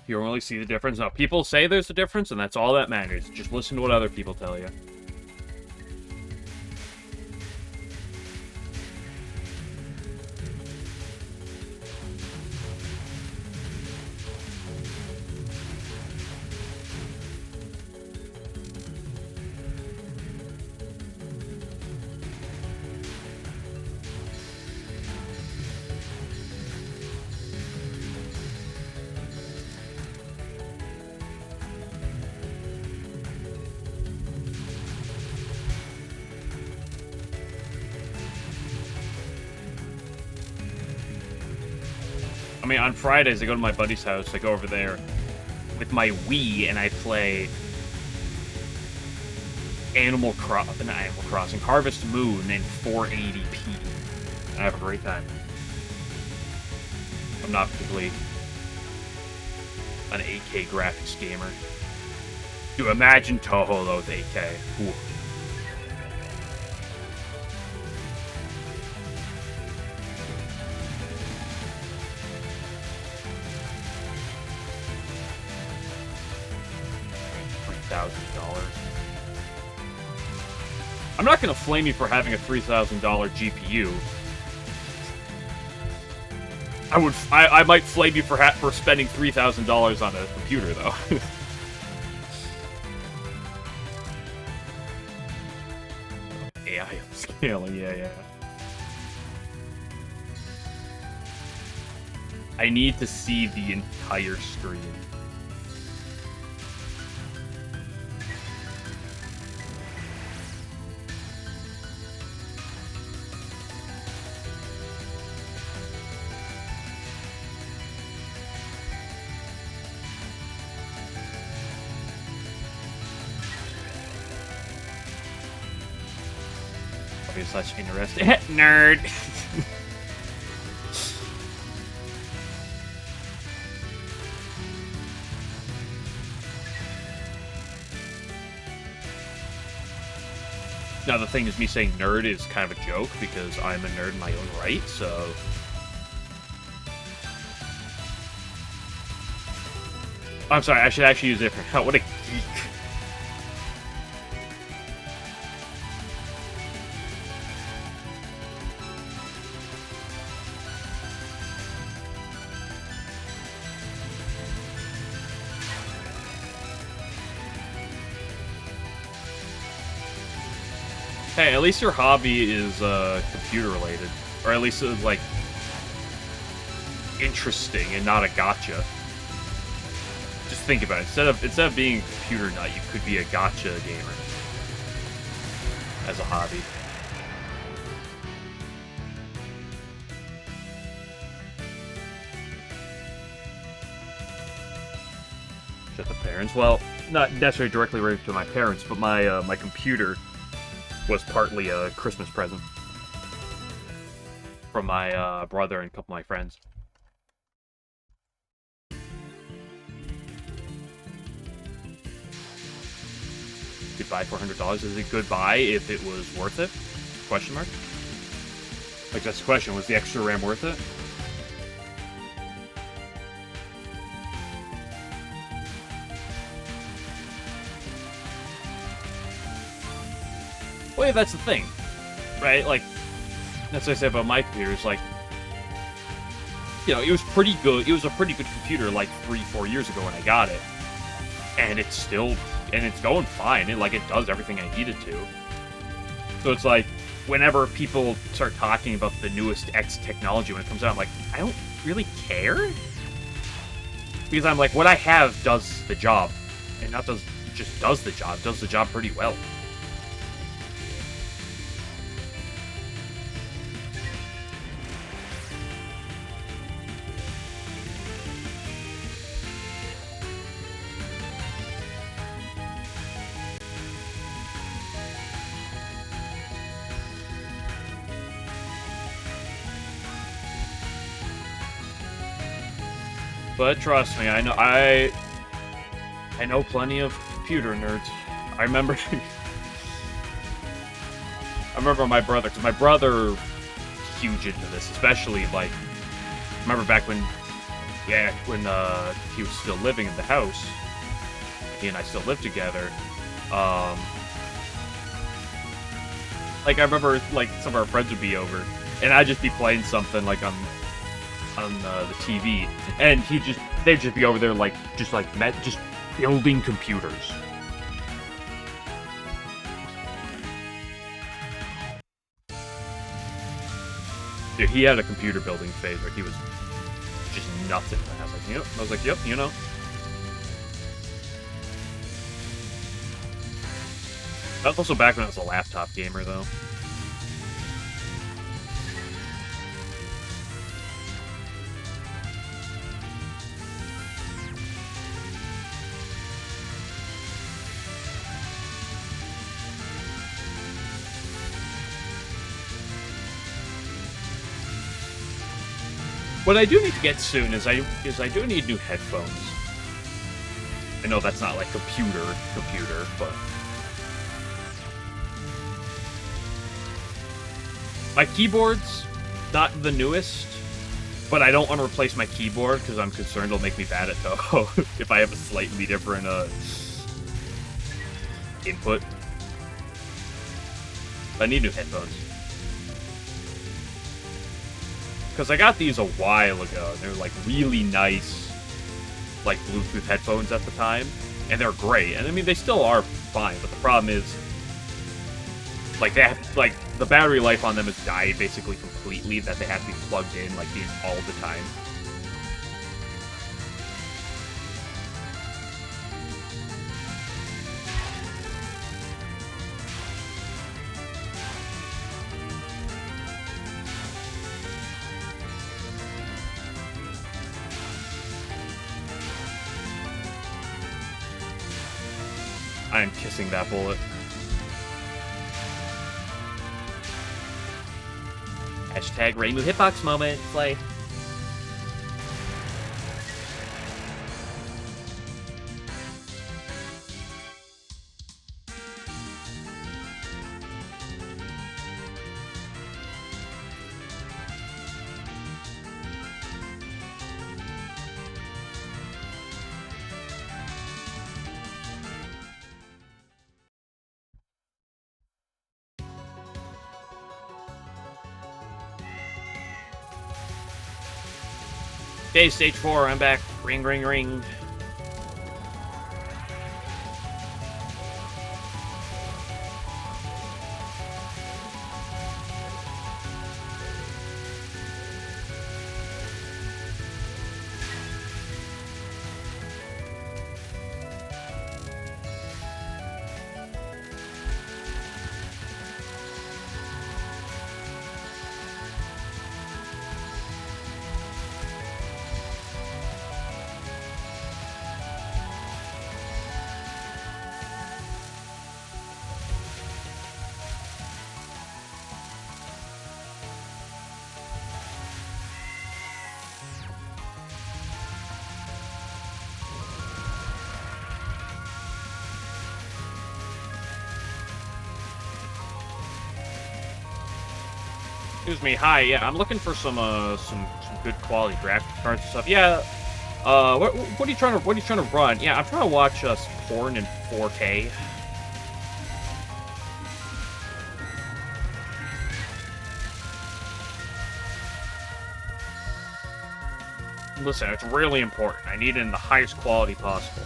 You don't really see the difference. No, people say there's a difference, and that's all that matters. Just listen to what other people tell you. I mean, on Fridays, I go to my buddy's house. I go over there with my Wii, and I play Animal Crossing, Harvest Moon in 480p. And I have a great time. I'm not particularly an 8K graphics gamer. Dude, imagine Touhou, though, with 8K. Ooh. I'm not gonna flame you for having a $3,000 GPU. I might flame you for spending $3,000 on a computer, though. AI upscaling, yeah. I need to see the entire screen. Such interesting nerd. Now the thing is, me saying nerd is kind of a joke because I'm a nerd in my own right. So I'm sorry. I should actually use it for what a geek. Hey, at least your hobby is computer related, or at least it's like interesting and not a gotcha. Just think about it. Instead of being a computer nut, you could be a gotcha gamer as a hobby. Shut the parents. Well, not necessarily directly related to my parents, but my my computer was partly a Christmas present from my brother and a couple of my friends. Goodbye $400. Is it goodbye if it was worth it? Question mark? Like, that's the question. Was the extra RAM worth it? Well, yeah, that's the thing, right? Like, that's what I said about my computer. It's like, you know, it was pretty good. It was a pretty good computer like 3-4 years ago when I got it, and it's going fine. It does everything I need it to. So it's like, whenever people start talking about the newest X technology when it comes out, I'm like, I don't really care, Because I'm like, what I have does the job. And not does, just does the job. Does the job pretty well. But trust me, I know plenty of computer nerds. I remember my brother, because my brother huge into this, especially like remember back when he was still living in the house. He and I still lived together. Like I remember like some of our friends would be over and I'd just be playing something like on the TV, and they'd just be over there just building computers. Dude, he had a computer building phase where he was just nuts into that. I was like, yep, you know. That was also back when I was a laptop gamer, though. What I do need to get soon is I do need new headphones. I know that's not like computer, but my keyboard's not the newest, but I don't want to replace my keyboard because I'm concerned it'll make me bad at Touhou if I have a slightly different input. I need new headphones. Because I got these a while ago. They're like really nice, like Bluetooth headphones at the time, and they're great. And I mean, they still are fine, but the problem is, like the battery life on them has died basically completely. That they have to be plugged in like all the time. I'm kissing that bullet. Hashtag Reimu Hitbox moment. Play. Okay, stage 4, I'm back. Ring, ring, ring. Excuse me, hi, yeah, I'm looking for some good quality graphics cards and stuff. Yeah, what are you trying to run? Yeah, I'm trying to watch porn in 4K. Listen, it's really important. I need it in the highest quality possible.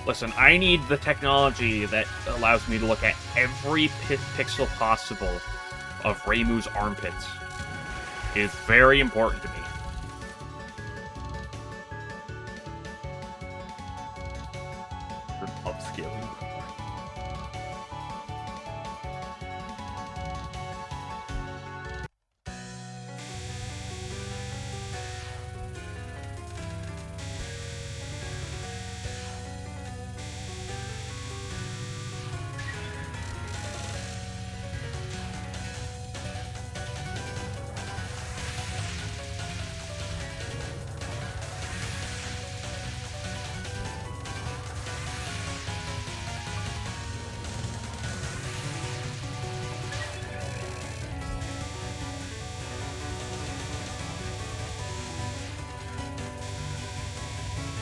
Listen, I need the technology that allows me to look at every pixel possible of Reimu's armpits. It is very important to me. Upscaling.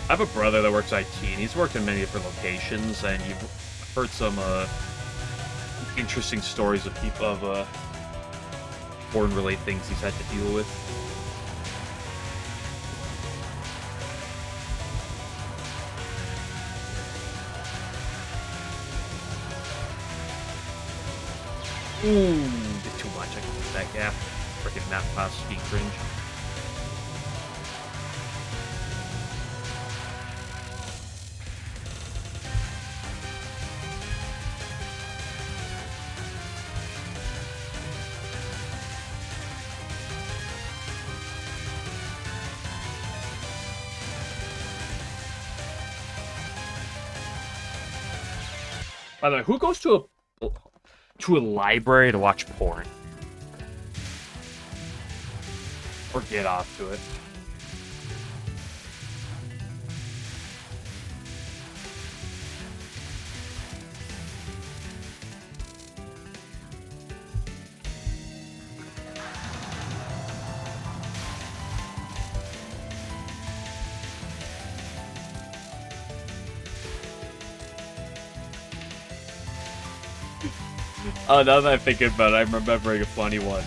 I have a brother that works IT, and he's worked in many different locations, and you've heard some interesting stories of people of foreign-related things he's had to deal with. Ooh, did too much. I can hit that gap. Freaking map pass speed cringe. By the way, who goes to a library to watch porn? Or get off to it? Oh, now that I'm thinking about it, I'm remembering a funny one.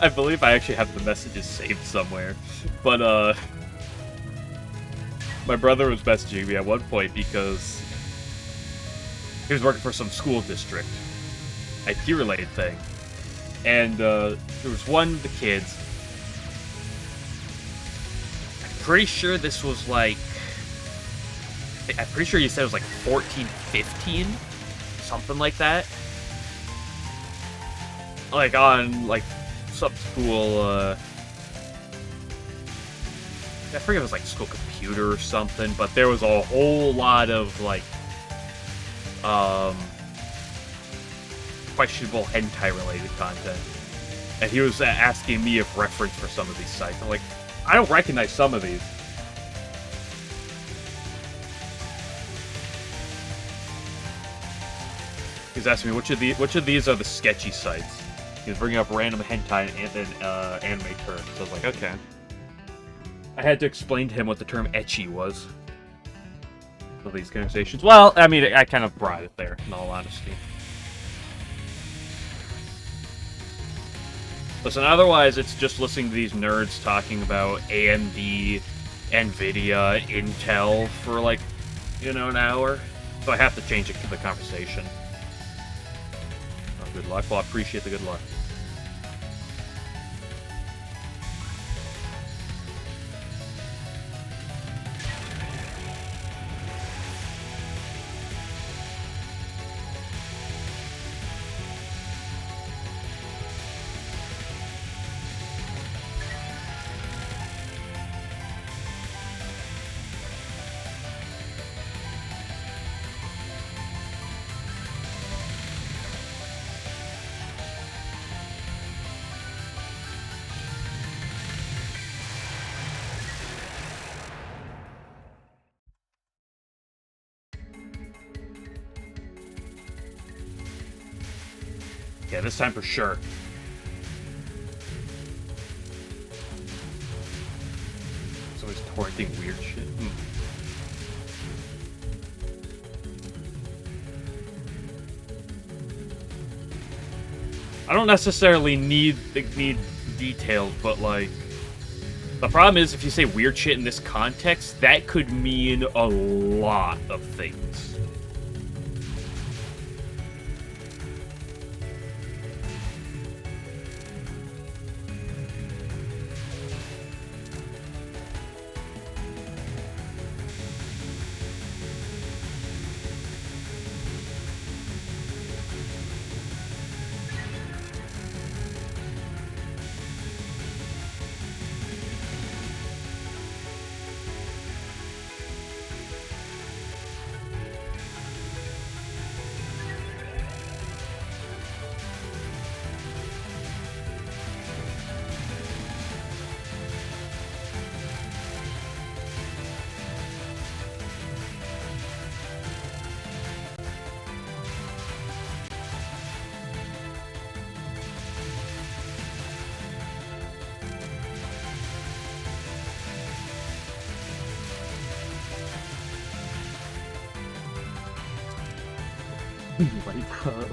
I believe I actually have the messages saved somewhere. But, my brother was messaging me at one point because he was working for some school district. IT-related thing. And, there was one of the kids. I'm pretty sure this was like... I'm pretty sure you said it was like 14, 15? Something like that. Like on, like, some school, I forget if it was like school computer or something, but there was a whole lot of, like, questionable hentai-related content. And he was asking me if reference for some of these sites. I'm like, I don't recognize some of these. He's asking me which of these are the sketchy sites. He was bringing up random hentai and anime terms. So I was like, okay. I had to explain to him what the term ecchi was. For these conversations. Well, I mean, I kind of brought it there, in all honesty. Listen, otherwise it's just listening to these nerds talking about AMD, Nvidia, Intel for like, an hour. So I have to change the conversation. Good luck. Well, I appreciate the good luck. Yeah, this time for sure. Somebody's torrenting weird shit. I don't necessarily need details, but like The problem is, if you say weird shit in this context, that could mean a lot of things.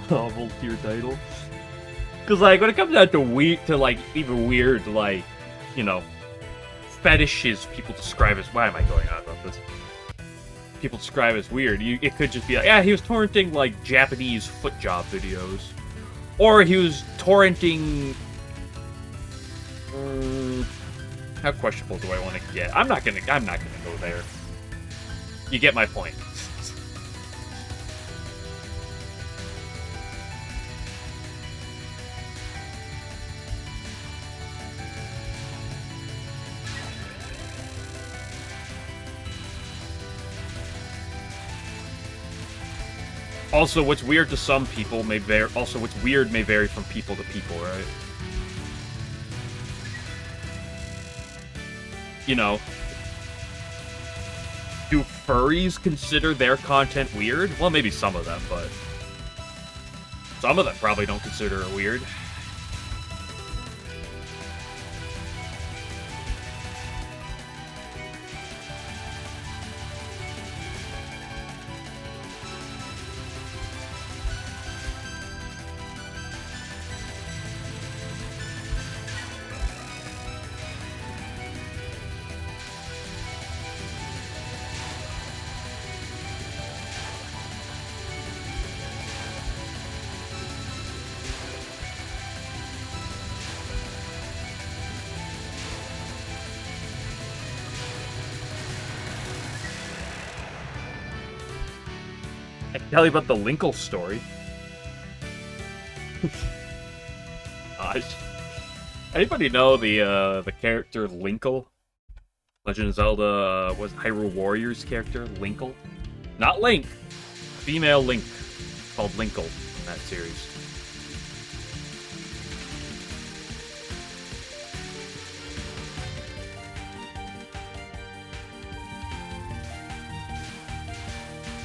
Novel tier title. Because, like, when it comes down to like, even weird, like, you know, fetishes people describe as... Why am I going on about this? People describe as weird. It could just be like, yeah, he was torrenting, like, Japanese foot job videos. Or he was torrenting... how questionable do I want to get? I'm not gonna go there. You get my point. Also, what's weird to some people may vary. Also, what's weird may vary from people to people, right? You know, do furries consider their content weird? Well, maybe some of them, but some of them probably don't consider it weird. I can tell you about the Linkle story. Gosh. Anybody know the character Linkle? Legend of Zelda was Hyrule Warriors character, Linkle? Not Link. Female Link. Called Linkle in that series.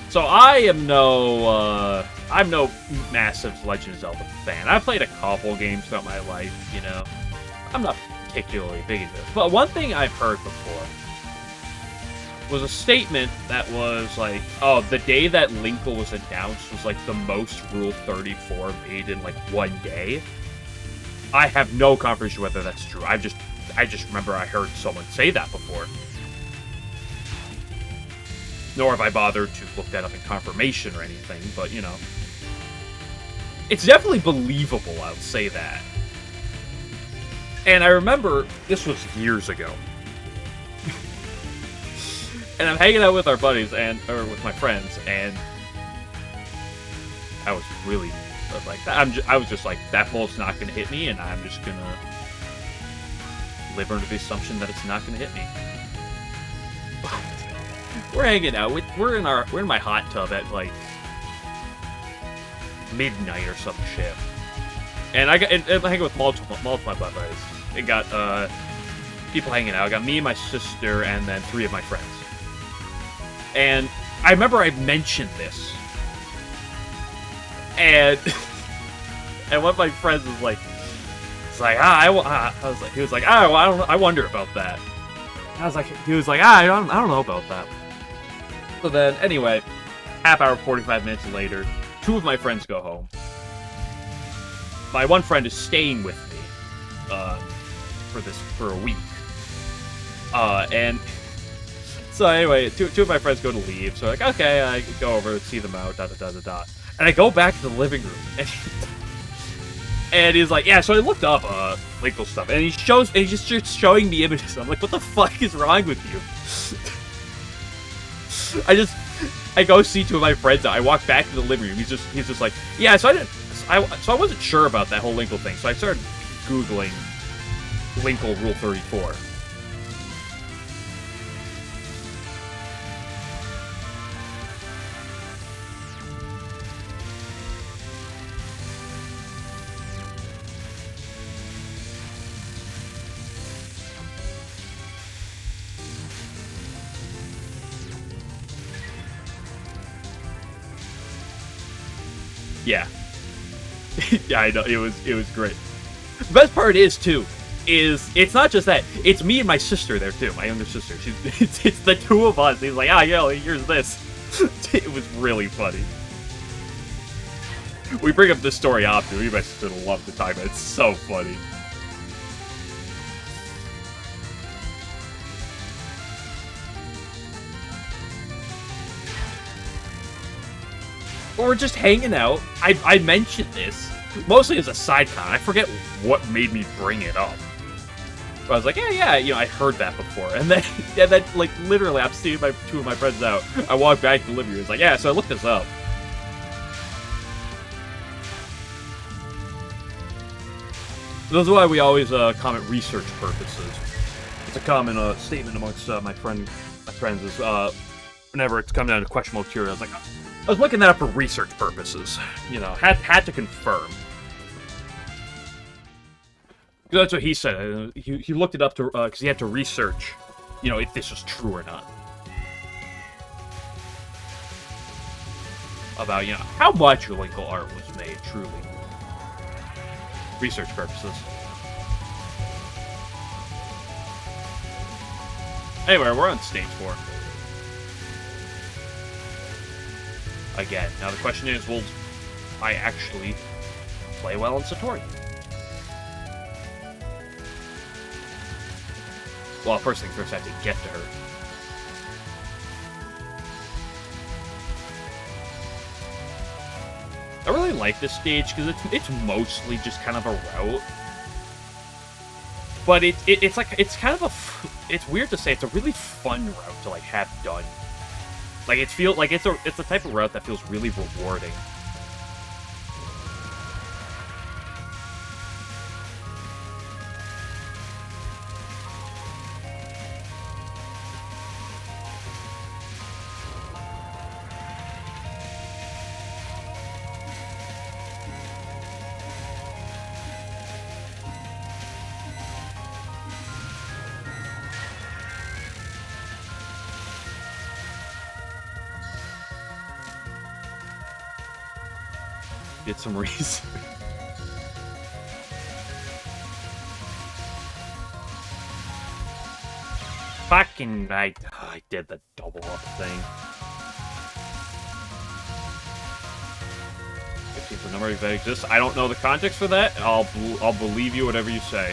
So I'm no massive Legend of Zelda fan. I've played a couple games throughout my life, you know. I'm not particularly big into it. But one thing I've heard before was a statement that was like, oh, the day that Linkle was announced was like the most Rule 34 made in like one day. I have no confirmation whether that's true. I just remember I heard someone say that before. Nor have I bothered to look that up in confirmation or anything, but, you know. It's definitely believable, I'll say that. And I remember, this was years ago. And I'm hanging out with our buddies, or with my friends, and I was really, like, I was just like, that bullet's not gonna hit me, and I'm just gonna live under the assumption that it's not gonna hit me. We're hanging out. We're in my hot tub at like midnight or some shit, and I'm hanging with multiple my buddies. It got people hanging out. I got me, my sister, and then 3 of my friends. And I remember I mentioned this, and and one of my friends was like, "It's like I was like, he was like, I wonder about that." I was like, he was like, I don't know about that. So then, anyway, half hour, 45 minutes later, 2 of my friends go home. My one friend is staying with me for a week. And so anyway, two of my friends go to leave. So like, okay, I go over, see them out, da da da da da. And I go back to the living room, and he's like, yeah. So I looked up legal stuff, and he's just starts showing me images. I'm like, what the fuck is wrong with you? I go see two of my friends out. I walk back to the living room. He's just like, yeah. So I wasn't sure about that whole Linkle thing. So I started Googling Linkle Rule 34. Yeah. Yeah, I know. It was great. The best part is it's not just that. It's me and my sister there too. My younger sister. It's the two of us. He's like, yo, here's this. It was really funny. We bring up this story often. Me and my sister love to talk about it. It's so funny. Or we're just hanging out. I mentioned this mostly as a side comment. I forget what made me bring it up. But I was like, yeah, I heard that before. And then, like, literally, I'm seeing two of my friends out. I walk back to the living room. It's like, yeah, so I looked this up. That's why we always comment research purposes. It's a common statement amongst my friends is whenever it's coming down to questionable material. I was looking that up for research purposes. Had to confirm. That's what he said. He looked it up to because he had to research, if this was true or not. About how much Linkle art was made, truly. Research purposes. Anyway, we're on stage 4. Again, now the question is, will I actually play well in Satori? Well, first things first, I have to get to her. I really like this stage because it's mostly just kind of a route, but it's weird to say, it's a really fun route to have done. Like it's the type of route that feels really rewarding. Did some research. Fucking, I did the double up thing. 15th number if that exists. I don't know the context for that. I'll believe you whatever you say.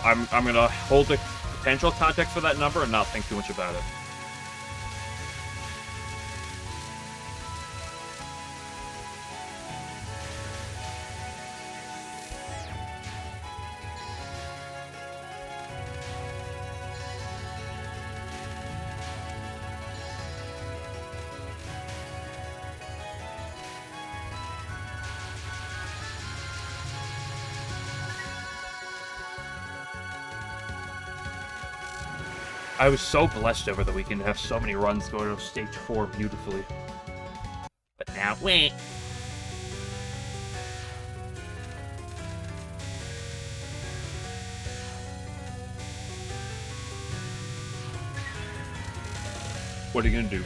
I'm gonna hold the potential context for that number and not think too much about it. I was so blessed over the weekend to have so many runs go to stage 4 beautifully. But now, wait. What are you gonna do?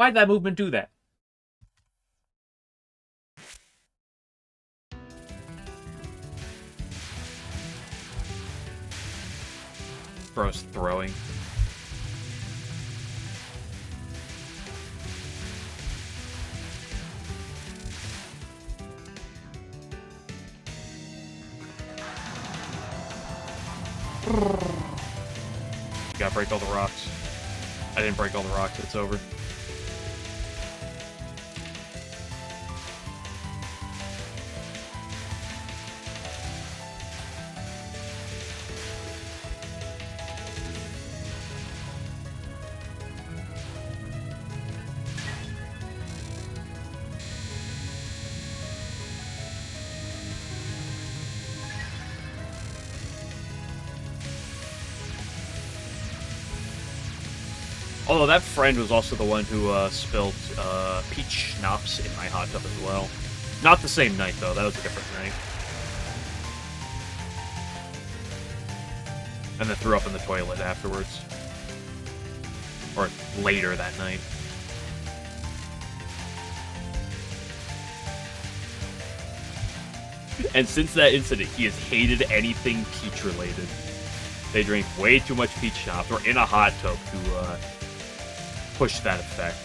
Why'd that movement do that? Bro's throwing. You gotta break all the rocks. I didn't break all the rocks, it's over. Although that friend was also the one who spilled peach schnapps in my hot tub as well. Not the same night, though. That was a different night. And then threw up in the toilet afterwards. Or later that night. And since that incident, he has hated anything peach-related. They drink way too much peach schnapps, or in a hot tub to push that effect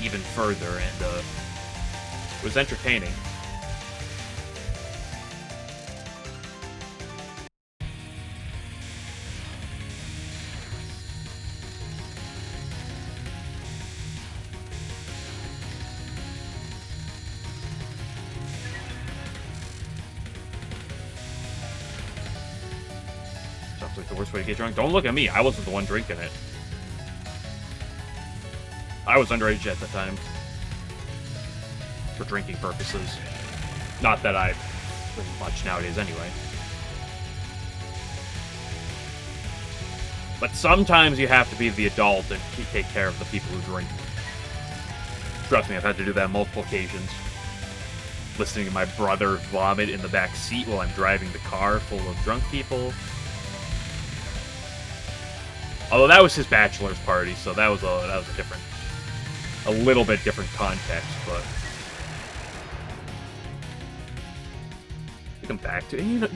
even further, and it was entertaining. Sounds like the worst way to get drunk. Don't look at me. I wasn't the one drinking it. I was underage at the time. For drinking purposes. Not that I drink much nowadays anyway. But sometimes you have to be the adult and take care of the people who drink. Trust me, I've had to do that on multiple occasions. Listening to my brother vomit in the back seat while I'm driving the car full of drunk people. Although that was his bachelor's party, so that was a different, a little bit different context, but we come back to it.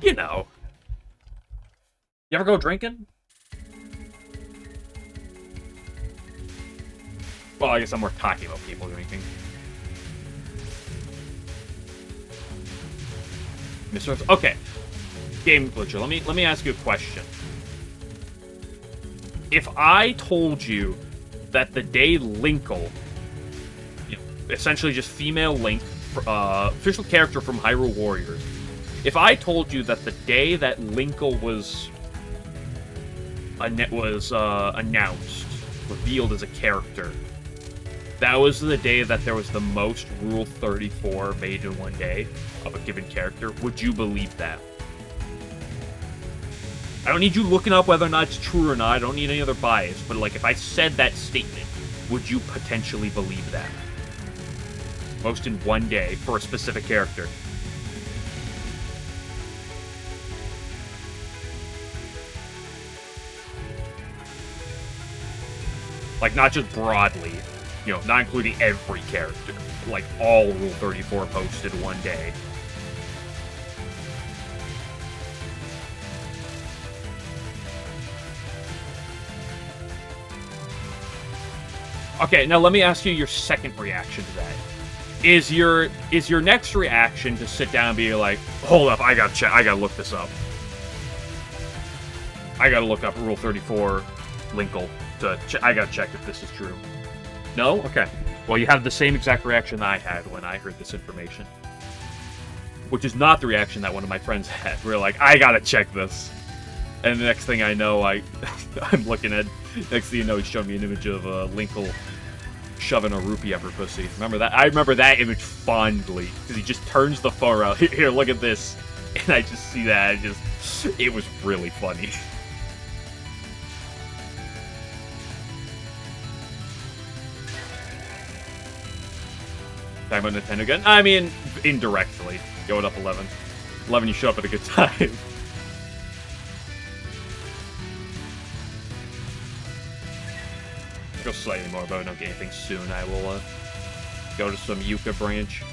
You know. You ever go drinking? Well, I guess I'm more talking about people drinking. Mr. Okay. Game Glitcher, let me ask you a question. If I told you that the day Linkle, you know, essentially just female Link, official character from Hyrule Warriors, if I told you that the day that Linkle was announced, revealed as a character, that was the day that there was the most Rule 34 made in one day of a given character, would you believe that? I don't need you looking up whether or not it's true or not. I don't need any other bias. But, like, if I said that statement, would you potentially believe that? Most in one day for a specific character. Like, not just broadly. You know, not including every character. Like, all Rule 34 posted one day. Okay, now let me ask you your second reaction to that. Is your next reaction to sit down and be like, hold up, I gotta look this up. I gotta look up Rule 34 Linkle I gotta check if this is true. No? Okay. Well, you have the same exact reaction that I had when I heard this information. Which is not the reaction that one of my friends had. We're like, I gotta check this. And the next thing I know, I'm looking at... Next thing you know, he's showing me an image of Linkle shoving a rupee up her pussy. Remember that? I remember that image fondly. Because he just turns the phone around. Here, look at this. And I just see that. It was really funny. Talking about Nintendo again? I mean, indirectly. Going up 11. 11, you show up at a good time. go slightly more, but I don't get anything soon. I will go to some Yuuka branch.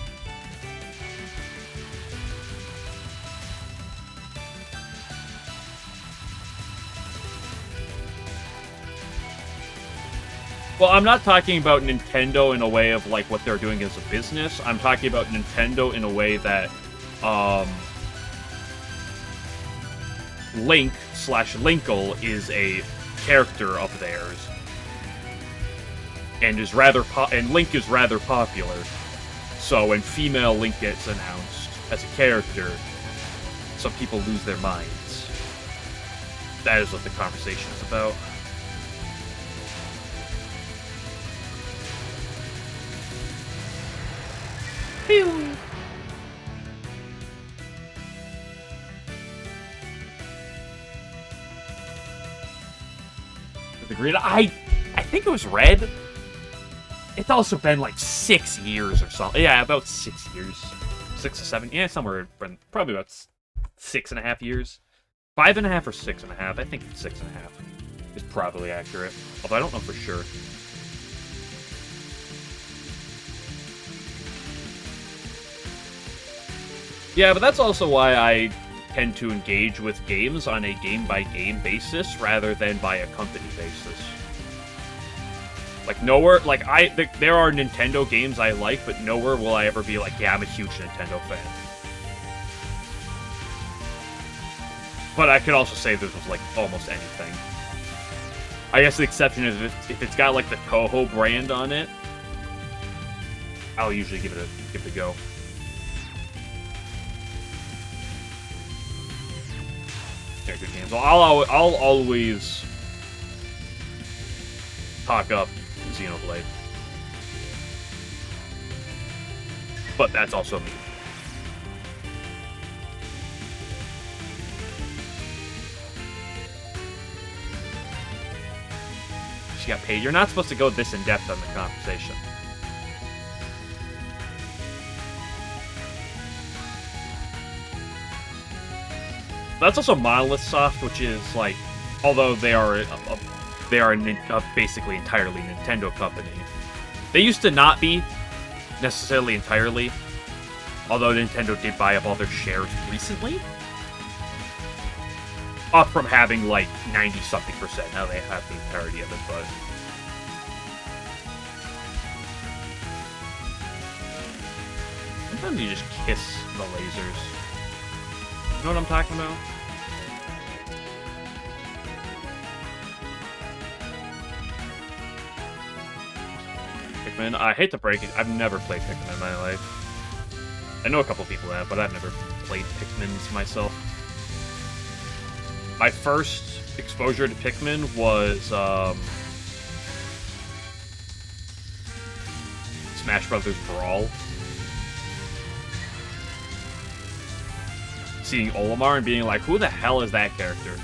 Well, I'm not talking about Nintendo in a way of, like, what they're doing as a business. I'm talking about Nintendo in a way that, Link/Linkle is a character of theirs. And Link is rather popular. So when female Link gets announced as a character, some people lose their minds. That is what the conversation is about. Pew! The green, I think it was red. It's also been like 6 years or something. Yeah, about 6 years. 6 to 7. Yeah, somewhere, probably about 6.5 years. 5.5 or 6.5. I think 6.5 is probably accurate. Although I don't know for sure. Yeah, but that's also why I tend to engage with games on a game-by-game basis rather than by a company basis. Like, nowhere, like, there are Nintendo games I like, but nowhere will I ever be like, yeah, I'm a huge Nintendo fan. But I could also say this was, like, almost anything. I guess the exception is if it's got, like, the Touhou brand on it, I'll usually give it a go. They're good games. Well, I'll always talk up Xenoblade. But that's also me. She got paid. You're not supposed to go this in-depth on the conversation. That's also Monolith Soft, which is like, although they are basically entirely Nintendo company. They used to not be necessarily entirely, although Nintendo did buy up all their shares recently. Up from having like 90-something%. Now they have the entirety of it, but sometimes you just kiss the lasers. You know what I'm talking about? Pikmin. I hate to break it. I've never played Pikmin in my life. I know a couple people have, but I've never played Pikmin myself. My first exposure to Pikmin was Smash Brothers Brawl. Seeing Olimar and being like, who the hell is that character?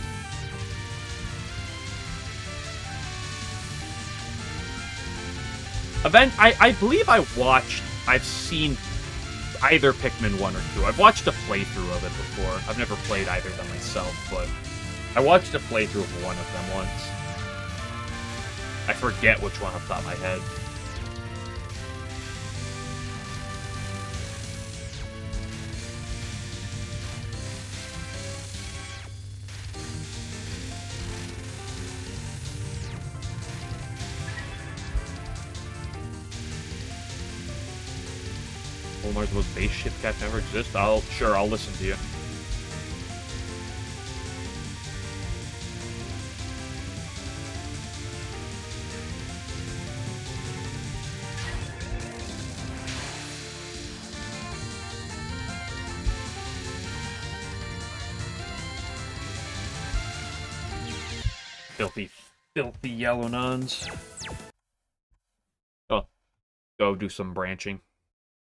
I believe I've seen either Pikmin 1 or 2. I've watched a playthrough of it before. I've never played either of them myself, but I watched a playthrough of one of them once. I forget which one off the top of my head. Olimar's the most base ship captain ever exist. I'll listen to you. Filthy yellow nuns. Oh, go do some branching.